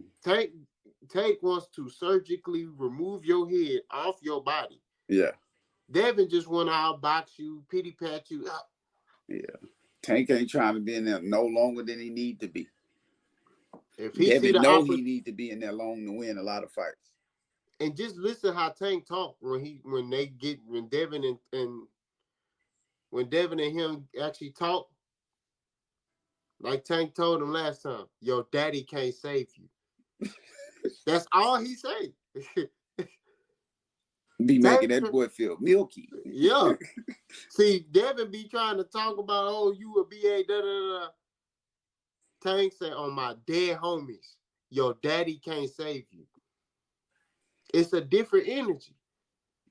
Tank wants to surgically remove your head off your body. Yeah. Devin just want to outbox you, pity pat you. Yeah. Tank ain't trying to be in there no longer than he need to be. If he see Devin the know he need to be in there long to win a lot of fights. and just listen how Tank talk when Devin and him actually talk, like Tank told him last time, your daddy can't save you. That's all he say. Be making Tank, that boy feel milky. yeah. See, Devin be trying to talk about, oh, you a BA, da da da. Tank say, on my dead homies, your daddy can't save you. It's a different energy.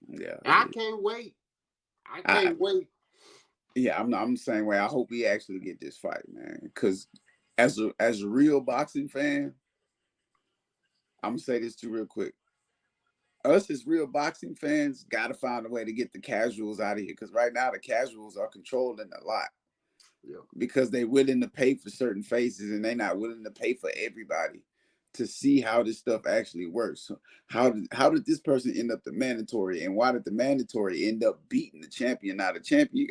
Yeah. I can't wait. I can't wait. Yeah, I'm the same way. I hope we actually get this fight, man. Because as a real boxing fan, I'm gonna say this too real quick. Us as real boxing fans got to find a way to get the casuals out of here. Because right now the casuals are controlling a lot. Yeah. Because they're willing to pay for certain faces and they're not willing to pay for everybody to see how this stuff actually works. So how did this person end up the mandatory, and why did the mandatory end up beating the champion? Now the champion,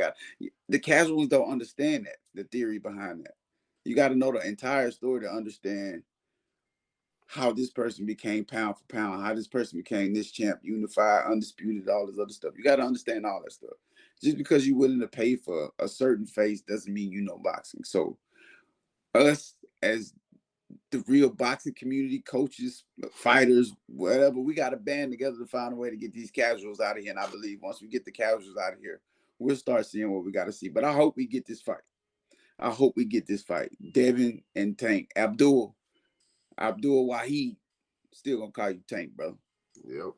the casuals don't understand that, the theory behind that. You got to know the entire story to understand how this person became pound for pound, how this person became this champ, unified, undisputed, all this other stuff. You got to understand all that stuff. Just because you're willing to pay for a certain face doesn't mean you know boxing. So us as the real boxing community, coaches, fighters, whatever, we got to band together to find a way to get these casuals out of here. And I believe once we get the casuals out of here, we'll start seeing what we got to see. But I hope we get this fight. I hope we get this fight. Devin and Tank. Abdul Wahid. Still gonna call you Tank, bro. Yep.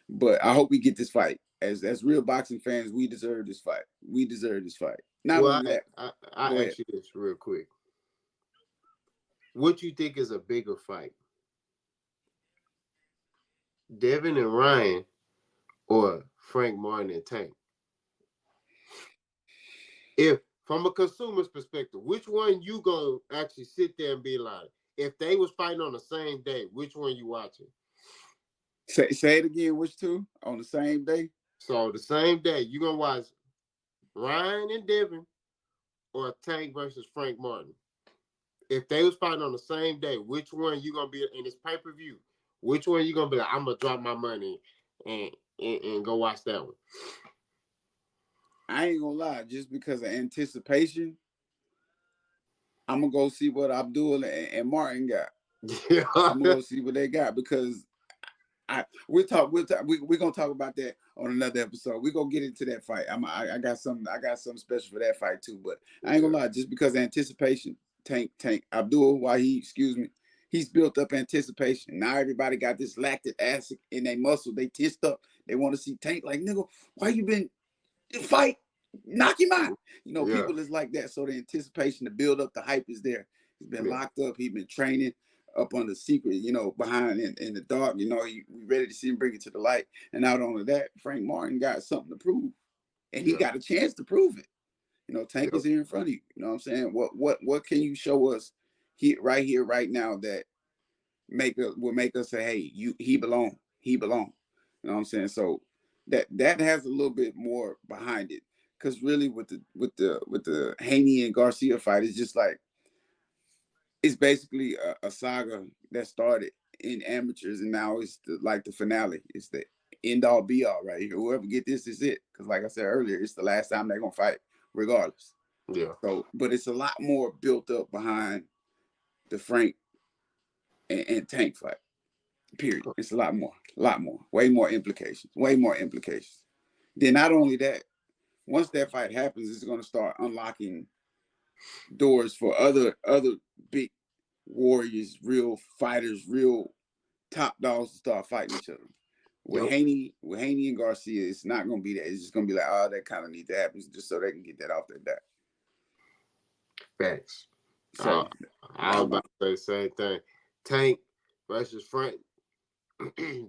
But I hope we get this fight. As real boxing fans, we deserve this fight. We deserve this fight. Not Well, only that, I ask you this real quick. What you think is a bigger fight? Devin and Ryan or Frank Martin and Tank? If from a consumer's perspective, which one you gonna actually sit there and be like, if they was fighting on the same day, which one you watching? Say it again. Which two on the same day? So the same day, you gonna watch Ryan and Devin or Tank versus Frank Martin? If they was fighting on the same day, which one you gonna be in this pay per view? Which one you gonna be like? I'm gonna drop my money and go watch that one. I ain't gonna lie, just because of anticipation, I'm gonna go see what Abdul and Martin got. Yeah. I'm gonna go see what they got because we're gonna talk about that on another episode. We're gonna get into that fight. I got something special for that fight too. But I ain't gonna lie, just because of anticipation, Tank Abdul Wahid, excuse me, he's built up anticipation. Now everybody got this lactic acid in their muscle. They tensed up. They want to see Tank like, nigga, why you been fight? Knock him out. You know, people is like that. So the anticipation, the build up, the hype is there. He's been locked up. He's been training up on the secret, you know, behind in the dark. You know, we ready to see him bring it to the light. And not only that, Frank Martin got something to prove. And he got a chance to prove it. You know, Tank is here in front of you. You know what I'm saying? What can you show us here, right now that will make us say, hey, he belong. He belong. You know what I'm saying? So that has a little bit more behind it. Because really with the Haney and Garcia fight, it's just like it's basically a saga that started in amateurs, and now it's like the finale. It's the end all be all right here. Whoever get this is it. Because like I said earlier, it's the last time they're gonna fight, regardless. Yeah. So, but it's a lot more built up behind the Frank and Tank fight. Period. It's a lot more, way more implications, way more implications. Then not only that, once that fight happens, it's going to start unlocking doors for other big warriors, real fighters, real top dogs to start fighting each other. Yep. With Haney and Garcia, it's not going to be that. It's just going to be like, oh, that kind of need to happen just so they can get that off their back. Facts. So I was about to say the same thing. Tank versus Frank.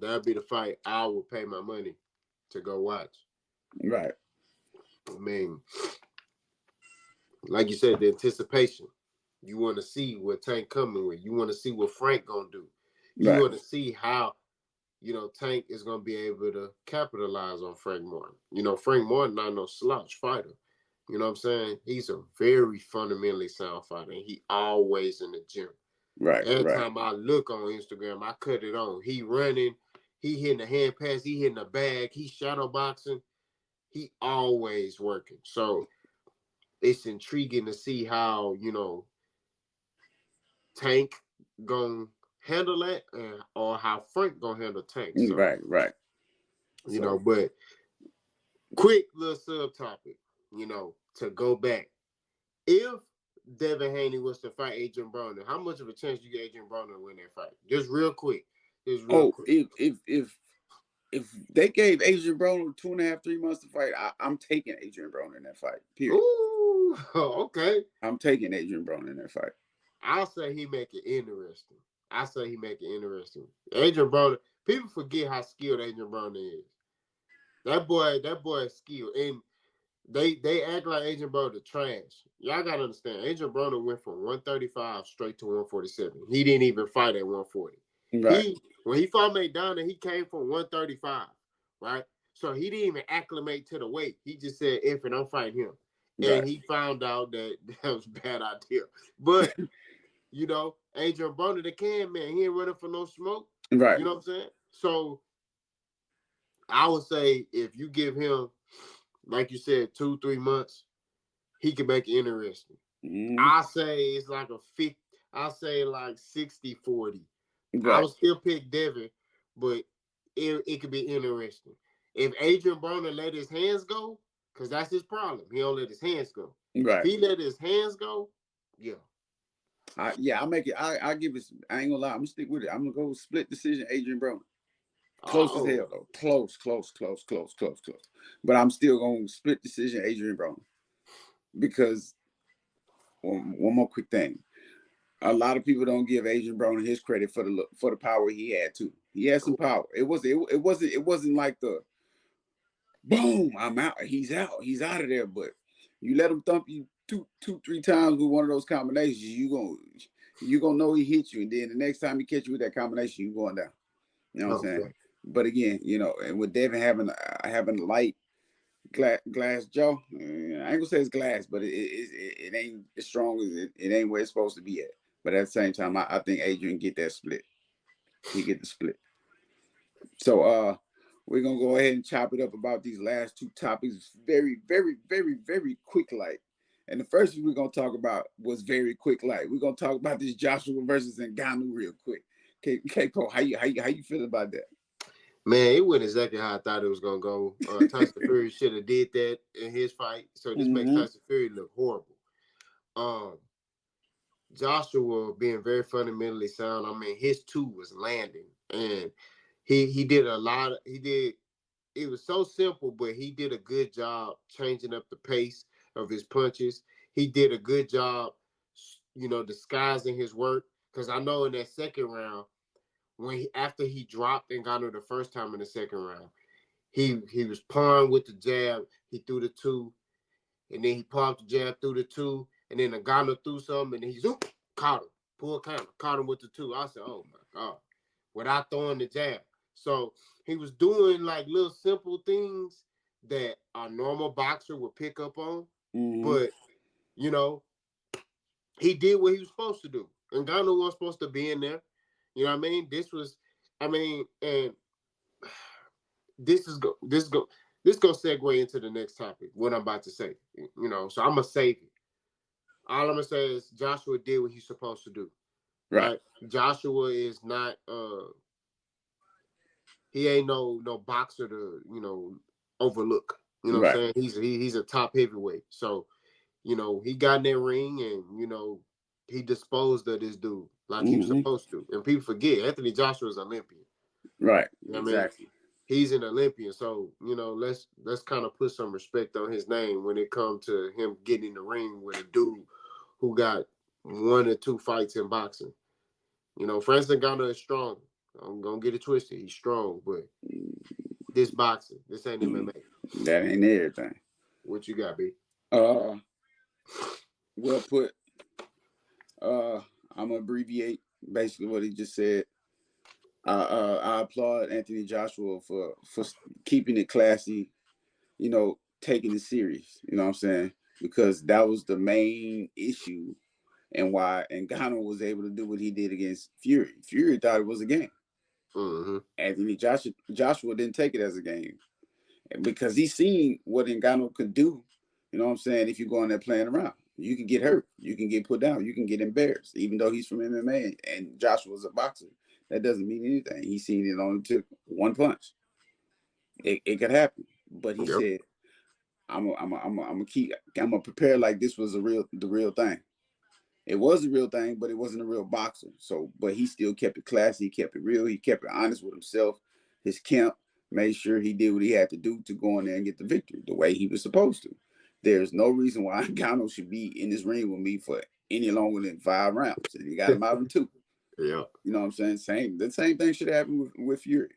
That'd be the fight I would pay my money to go watch. right, I mean, like you said, the anticipation. You want to see what Tank coming with. You want to see what Frank gonna do. You right, want to see how Tank is gonna be able to capitalize on Frank Martin. Frank Martin not no slouch fighter. You know what I'm saying? He's a very fundamentally sound fighter, and he always in the gym. right, Every right, time I look on Instagram, I cut it on. He running, he hitting the hand pass, he hitting the bag, he shadow boxing. He always working. So it's intriguing to see how, Tank gonna handle that or how Frank gonna handle Tank. So, right, right. So but quick little subtopic, to go back. If Devin Haney was to fight Adrian Bronner, how much of a chance do you get Adrian Bronner to win that fight? Just real quick. If they gave Adrian Bronner 2.5, 3 months to fight, I'm taking Adrian Bronner in that fight. Period. Ooh, okay. I'm taking Adrian Bronner in that fight. I'll say he make it interesting. Adrian Bronner, people forget how skilled Adrian Bronner is. That boy is skilled. And they act like Adrian Bronner trash. Y'all gotta understand, Adrian Bronner went from 135 straight to 147. He didn't even fight at 140. Right. When he fought McDonough, he came from 135, right? So he didn't even acclimate to the weight. He just said, "If and I'm fighting him," and he found out that was a bad idea. But Adrian Bronner, the can man, he ain't running for no smoke. Right. You know what I'm saying? So I would say if you give him, like you said, 2-3 months, he can make it interesting. I say it's like a 50. I say like 60-40. Right. I would still pick Devin, but it could be interesting. If Adrian Bronner let his hands go, because that's his problem. He don't let his hands go. Right. If he let his hands go, yeah. I'll make it. I give it. I ain't gonna lie. I'm gonna stick with it. I'm gonna go split decision. Adrian Bronner. Close as hell though. Close. But I'm still gonna split decision. Adrian Bronner. Because one more quick thing. A lot of people don't give Adrian Bronner his credit for the power he had too. He had some power. It wasn't like the boom, I'm out. He's out. He's out of there. But you let him thump you two, 3 times with one of those combinations, you gonna know he hit you, and then the next time he catch you with that combination, you going down. You know what I'm saying? But again, and with Devin having light glass jaw, I ain't gonna say it's glass, but it ain't as strong as it ain't where it's supposed to be at. But at the same time, I think Adrian get that split. He get the split. So we're gonna go ahead and chop it up about these last 2 topics very, very, very, very quick light. And the first one we're gonna talk about was very quick light. We're gonna talk about this Joshua versus Ngannou real quick. Okay, Cole, how you feel about that? Man, it went exactly how I thought it was gonna go. Tyson Fury should have did that in his fight, so this makes Tyson Fury look horrible. Joshua being very fundamentally sound. I mean, his 2 was landing, and he did a lot. It was so simple, but he did a good job changing up the pace of his punches. He did a good job, disguising his work. Because I know in that second round, after he dropped Ngannou the first time in the second round, he was pawing with the jab. He threw the 2, and then he popped the jab through the 2, and then Ngannou threw something, and he caught him, pull counter, caught him with the 2. I said, "Oh my God!" Without throwing the jab. So he was doing like little simple things that a normal boxer would pick up on, but he did what he was supposed to do. Ngannou wasn't supposed to be in there. You know what I mean? And this go segue into the next topic. What I'm about to say, so I'm gonna save it. All I'm gonna say is Joshua did what he's supposed to do. Right. Right? Joshua is not. He ain't no boxer to overlook. You know what Right. I'm saying? He's a top heavyweight. So he got in that ring and he disposed of this dude like he was Mm-hmm. supposed to. And people forget Anthony Joshua is Olympian. Right. You know what I mean? Exactly. He's an Olympian, so let's kind of put some respect on his name when it comes to him getting in the ring with a dude who got 1 or 2 fights in boxing. Francis Ngannou is strong. I'm gonna get it twisted. He's strong, but this boxing, this ain't MMA. That ain't everything. What you got, B? Uh, well put. Uh, I'm gonna abbreviate basically what he just said. I applaud Anthony Joshua for keeping it classy, taking it serious. You know what I'm saying? Because that was the main issue and why Ngannou was able to do what he did against Fury. Fury thought it was a game. Mm-hmm. Anthony Joshua didn't take it as a game because he seen what Ngannou could do. You know what I'm saying? If you go in there playing around, you can get hurt, you can get put down, you can get embarrassed. Even though he's from MMA and Joshua's a boxer, that doesn't mean anything. He seen it only took one punch. It could happen, but he Yep. said, I'm gonna prepare like this was the real thing. It was a real thing, but it wasn't a real boxer. So, but he still kept it classy. He kept it real. He kept it honest with himself. His camp made sure he did what he had to do to go in there and get the victory the way he was supposed to. There's no reason why Ngannou should be in this ring with me for any longer than 5 rounds, and he got him out in 2. Yeah. You know what I'm saying? The same thing should happen with Fury.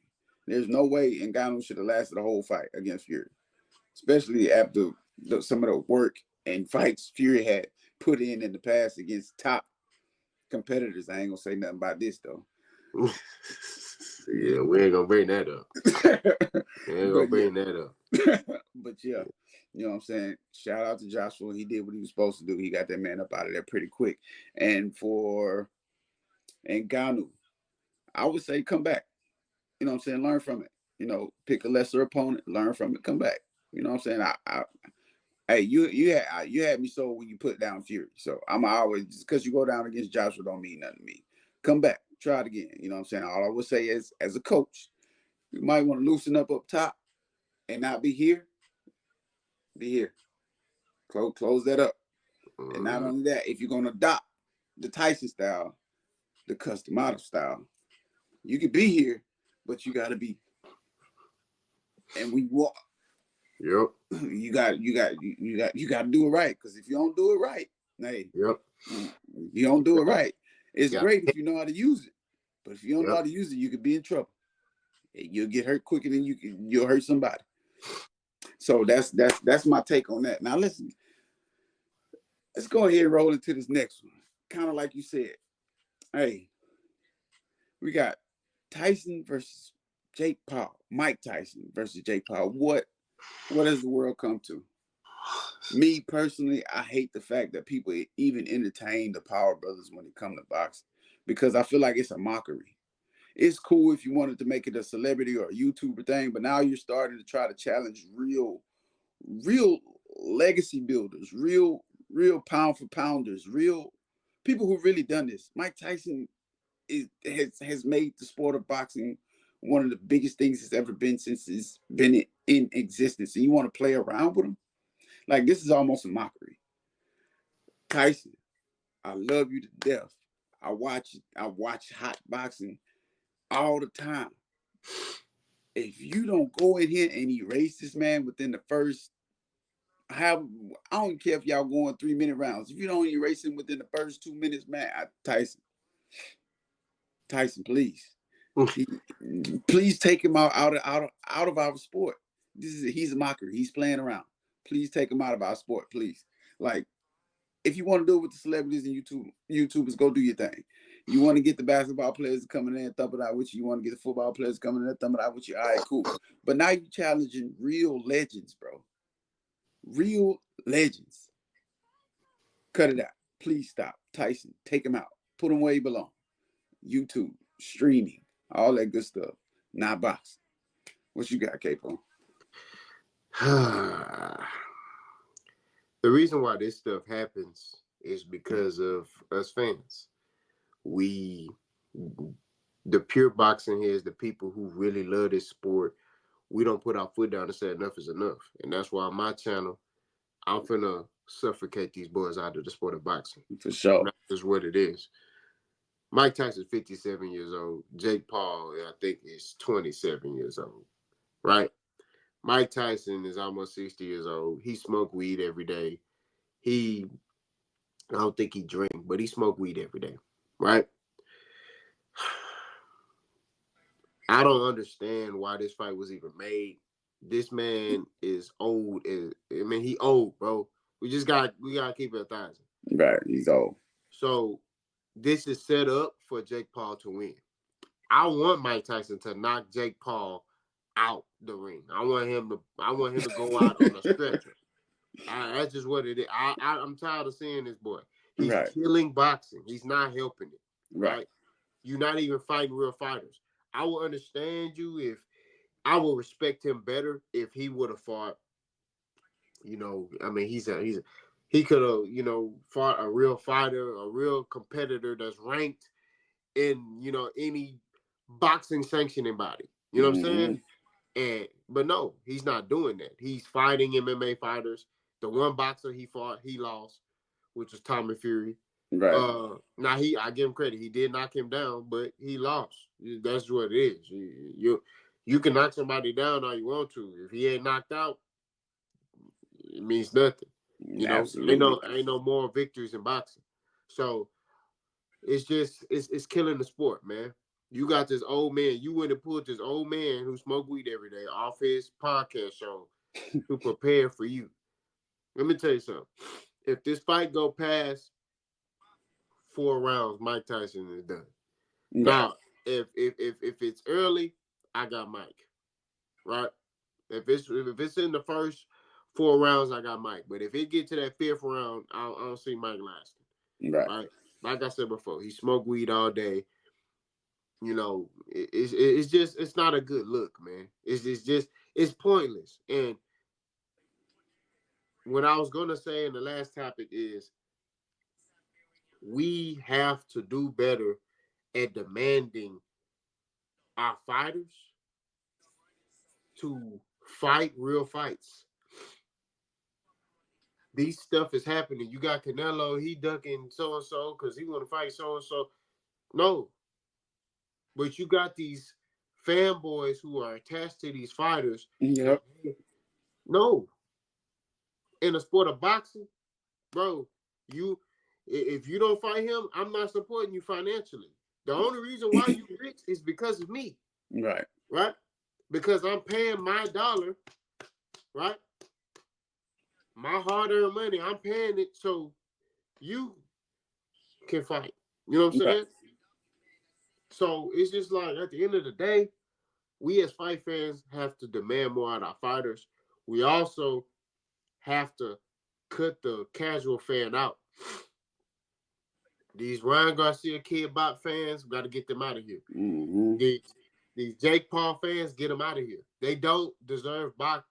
There's no way Ngannou should have lasted the whole fight against Fury, especially after some of the work and fights Fury had put in the past against top competitors. I ain't gonna say nothing about this though. Yeah, we ain't gonna bring that up. We ain't gonna But yeah, bring that up. but yeah, you know what I'm saying? Shout out to Joshua. He did what he was supposed to do. He got that man up out of there pretty quick. And for Ngannou, I would say come back. You know what I'm saying? Learn from it. Pick a lesser opponent, learn from it, come back. You know what I'm saying? Hey, you had me sold when you put down Fury. So I'm always, just because you go down against Joshua don't mean nothing to me. Come back, try it again. You know what I'm saying? All I would say is, as a coach, you might want to loosen up top and not be here. Be here. Close that up. And not only that, if you're gonna adopt the Tyson style, the custom model style, you can be here, but you gotta be. And we walk. Yep. You got to do it right. Because if you don't do it right, hey, Yep. you don't do it right. It's Yeah. great if you know how to use it, but if you don't know Yep. how to use it, you could be in trouble. You'll get hurt quicker than you'll hurt somebody. So that's my take on that. Now listen, let's go ahead and roll into this next one. Kind of like you said, hey, we got Tyson versus Jake Paul. Mike Tyson versus Jake Paul. What has the world come to? Me personally, I hate the fact that people even entertain the Power Brothers when it comes to boxing because I feel like it's a mockery. It's cool if you wanted to make it a celebrity or a YouTuber thing, but now you're starting to try to challenge real legacy builders, real pound for pounders, real people who really done this. Mike Tyson has made the sport of boxing one of the biggest things it's ever been since it's been in existence. And you want to play around with him? Like, this is almost a mockery. Tyson, I love you to death. I watch hot boxing all the time. If you don't go in here and erase this man within the first I don't care if y'all going 3-minute rounds. If you don't erase him within the first 2 minutes, man, Tyson, please. Please take him out of our sport. He's a mockery. He's playing around. Please take him out of our sport, please. Like, if you want to do it with the celebrities and YouTubers, go do your thing. You want to get the basketball players coming in and thump it out with you. You want to get the football players coming in and thump it out with you. All right, cool. But now you're challenging real legends, bro. Real legends. Cut it out. Please stop. Tyson, take him out. Put them where you belong. YouTube, streaming, all that good stuff. Not boxing. What you got, Capo? The reason why this stuff happens is because of us fans. We, the pure boxing heads, the people who really love this sport, we don't put our foot down and say enough is enough. And that's why on my channel, I'm finna suffocate these boys out of the sport of boxing. For sure. That's just what it is. Mike Tyson's 57 years old. Jake Paul, I think, is 27 years old, right? Mike Tyson is almost 60 years old. He smoked weed every day. I don't think he drink, but he smoked weed every day, right? I don't understand why this fight was even made. This man is old. He old, bro. We gotta keep it 1,000. Right, he's old. So this is set up for Jake Paul to win. I want Mike Tyson to knock Jake Paul out the ring. I want him to go out on a stretcher. That's just what it is. I'm tired of seeing this boy. He's killing boxing. He's not helping it. Right? You're not even fighting real fighters. I will understand you if I will respect him better if he would have fought. He could have fought a real fighter, a real competitor that's ranked in any boxing sanctioning body. You know what I'm saying? But no, he's not doing that. He's fighting MMA fighters. The one boxer he fought, he lost, which was Tommy Fury. Right. Now I give him credit. He did knock him down, but he lost. That's what it is. You can knock somebody down all you want to. If he ain't knocked out, it means nothing. Ain't no more victories in boxing. So it's killing the sport, man. You got this old man. You went and pulled this old man who smoked weed every day off his podcast show to prepare for you. Let me tell you something. If this fight go past 4 rounds, Mike Tyson is done. Right. Now, if it's early, I got Mike. Right? If it's in the first 4 rounds, I got Mike. But if it get to that 5th round, I don't see Mike lasting. Right? Like I said before, he smoked weed all day. It's not a good look, man. It's pointless. And what I was gonna say in the last topic is we have to do better at demanding our fighters to fight real fights. These stuff is happening. You got Canelo, he ducking so-and-so because he want to fight so-and-so. No. But you got these fanboys who are attached to these fighters. Yep. No. In the sport of boxing, bro, if you don't fight him, I'm not supporting you financially. The only reason why you rich is because of me. Right. Right? Because I'm paying my dollar, right? My hard-earned money, I'm paying it so you can fight. You know what I'm saying? Right. So it's just like at the end of the day, we as fight fans have to demand more out of our fighters. We also have to cut the casual fan out. These Ryan Garcia Kid Bop fans, we got to get them out of here. Mm-hmm. These Jake Paul fans, get them out of here. They don't deserve box.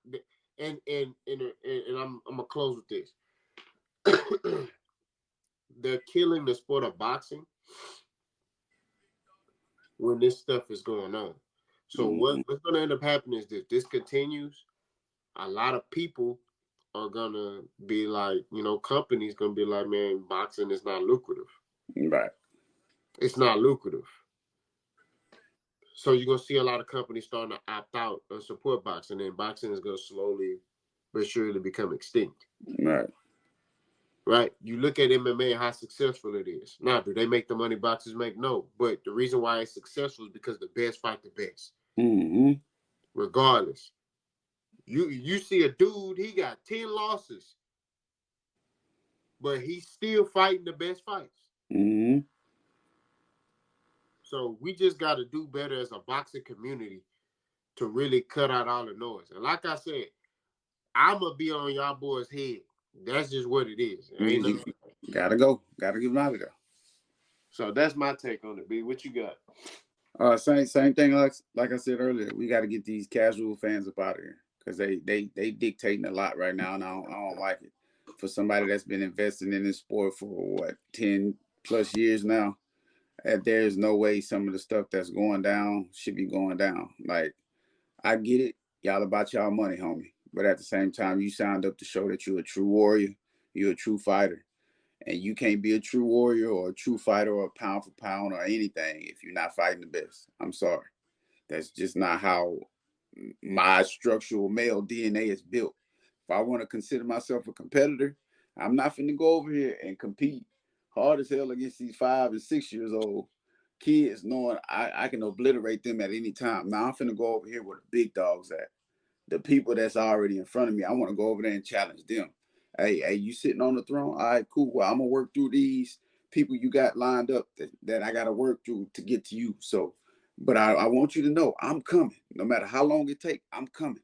And I'm gonna close with this. They're killing the sport of boxing when this stuff is going on. So what's gonna end up happening is this continues. A lot of people are gonna be like, companies gonna be like, man, boxing is not lucrative. Right. It's not lucrative. So you're gonna see a lot of companies starting to opt out and support boxing, and boxing is gonna slowly but surely become extinct. Right. Right. You look at MMA and how successful it is. Now, do they make the money boxers make? No. But the reason why it's successful is because the best fight the best. Mm-hmm. Regardless. You see a dude, he got 10 losses, but he's still fighting the best fights. Mm-hmm. So we just got to do better as a boxing community to really cut out all the noise. And like I said, I'm going to be on y'all boys' head. That's just what it is. Gotta go. Gotta get him out of there. So that's my take on it, B. What you got? Same thing. Like I said earlier, we got to get these casual fans up out of here because they dictating a lot right now, and I don't like it. For somebody that's been investing in this sport for what 10+ years now, there's no way some of the stuff that's going down should be going down. Like I get it, y'all about y'all money, homie, but at the same time, you signed up to show that you're a true warrior, you're a true fighter, and you can't be a true warrior or a true fighter or a pound for pound or anything if you're not fighting the best. I'm sorry. That's just not how my structural male DNA is built. If I want to consider myself a competitor, I'm not finna go over here and compete hard as hell against these 5 and 6 years old kids, knowing I can obliterate them at any time. Now I'm finna go over here where the big dogs at. The people that's already in front of me, I want to go over there and challenge them. Hey, you sitting on the throne? All right, cool. Well, I'm gonna work through these people you got lined up that I gotta work through to get to you. So, but I want you to know I'm coming. No matter how long it takes, I'm coming.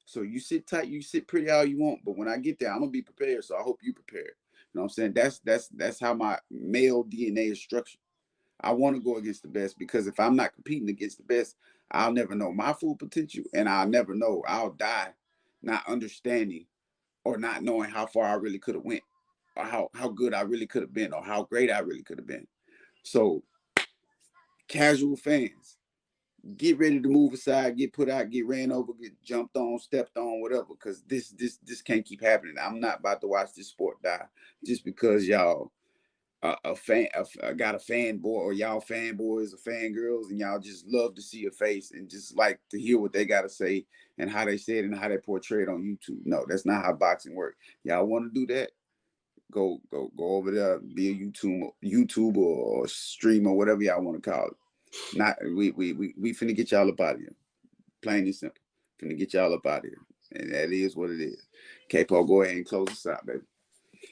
So you sit tight, you sit pretty all you want, but when I get there, I'm gonna be prepared. So I hope you prepared. You know what I'm saying? That's how my male DNA is structured. I want to go against the best because if I'm not competing against the best, I'll never know my full potential, and I'll never know. I'll die not understanding or not knowing how far I really could have went, or how good I really could have been, or how great I really could have been. So casual fans, get ready to move aside, get put out, get ran over, get jumped on, stepped on, whatever. Because this can't keep happening. I'm not about to watch this sport die just because y'all got a fanboy or y'all fanboys or fangirls and y'all just love to see a face and just like to hear what they got to say and how they say it and how they portray it on YouTube. No, that's not how boxing works. Y'all want to do that? Go over there, be a YouTuber or streamer, whatever y'all want to call it. Not we finna get y'all up out of here. Plain and simple. Finna get y'all up out of here. And that is what it is. K-Paul, go ahead and close us out, baby.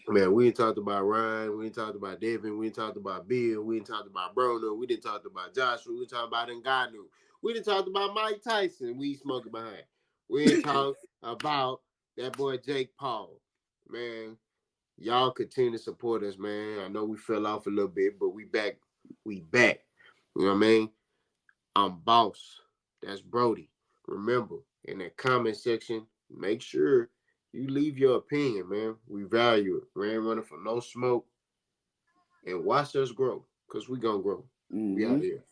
Man, we ain't talked about Ryan. We ain't talked about Devin. We ain't talked about Bill. We ain't talked about Bronner. We didn't talk about Joshua. We ain't talked about Ngannou. We didn't talk about Mike Tyson. We smoking behind. We ain't talked about that boy Jake Paul. Man, y'all continue to support us, man. I know we fell off a little bit, but we back. We back. You know what I mean? I'm boss. That's Brody. Remember, in that comment section, make sure you leave your opinion, man. We value it. We ain't running for no smoke. And watch us grow. Because we gonna grow. We out Mm-hmm. here.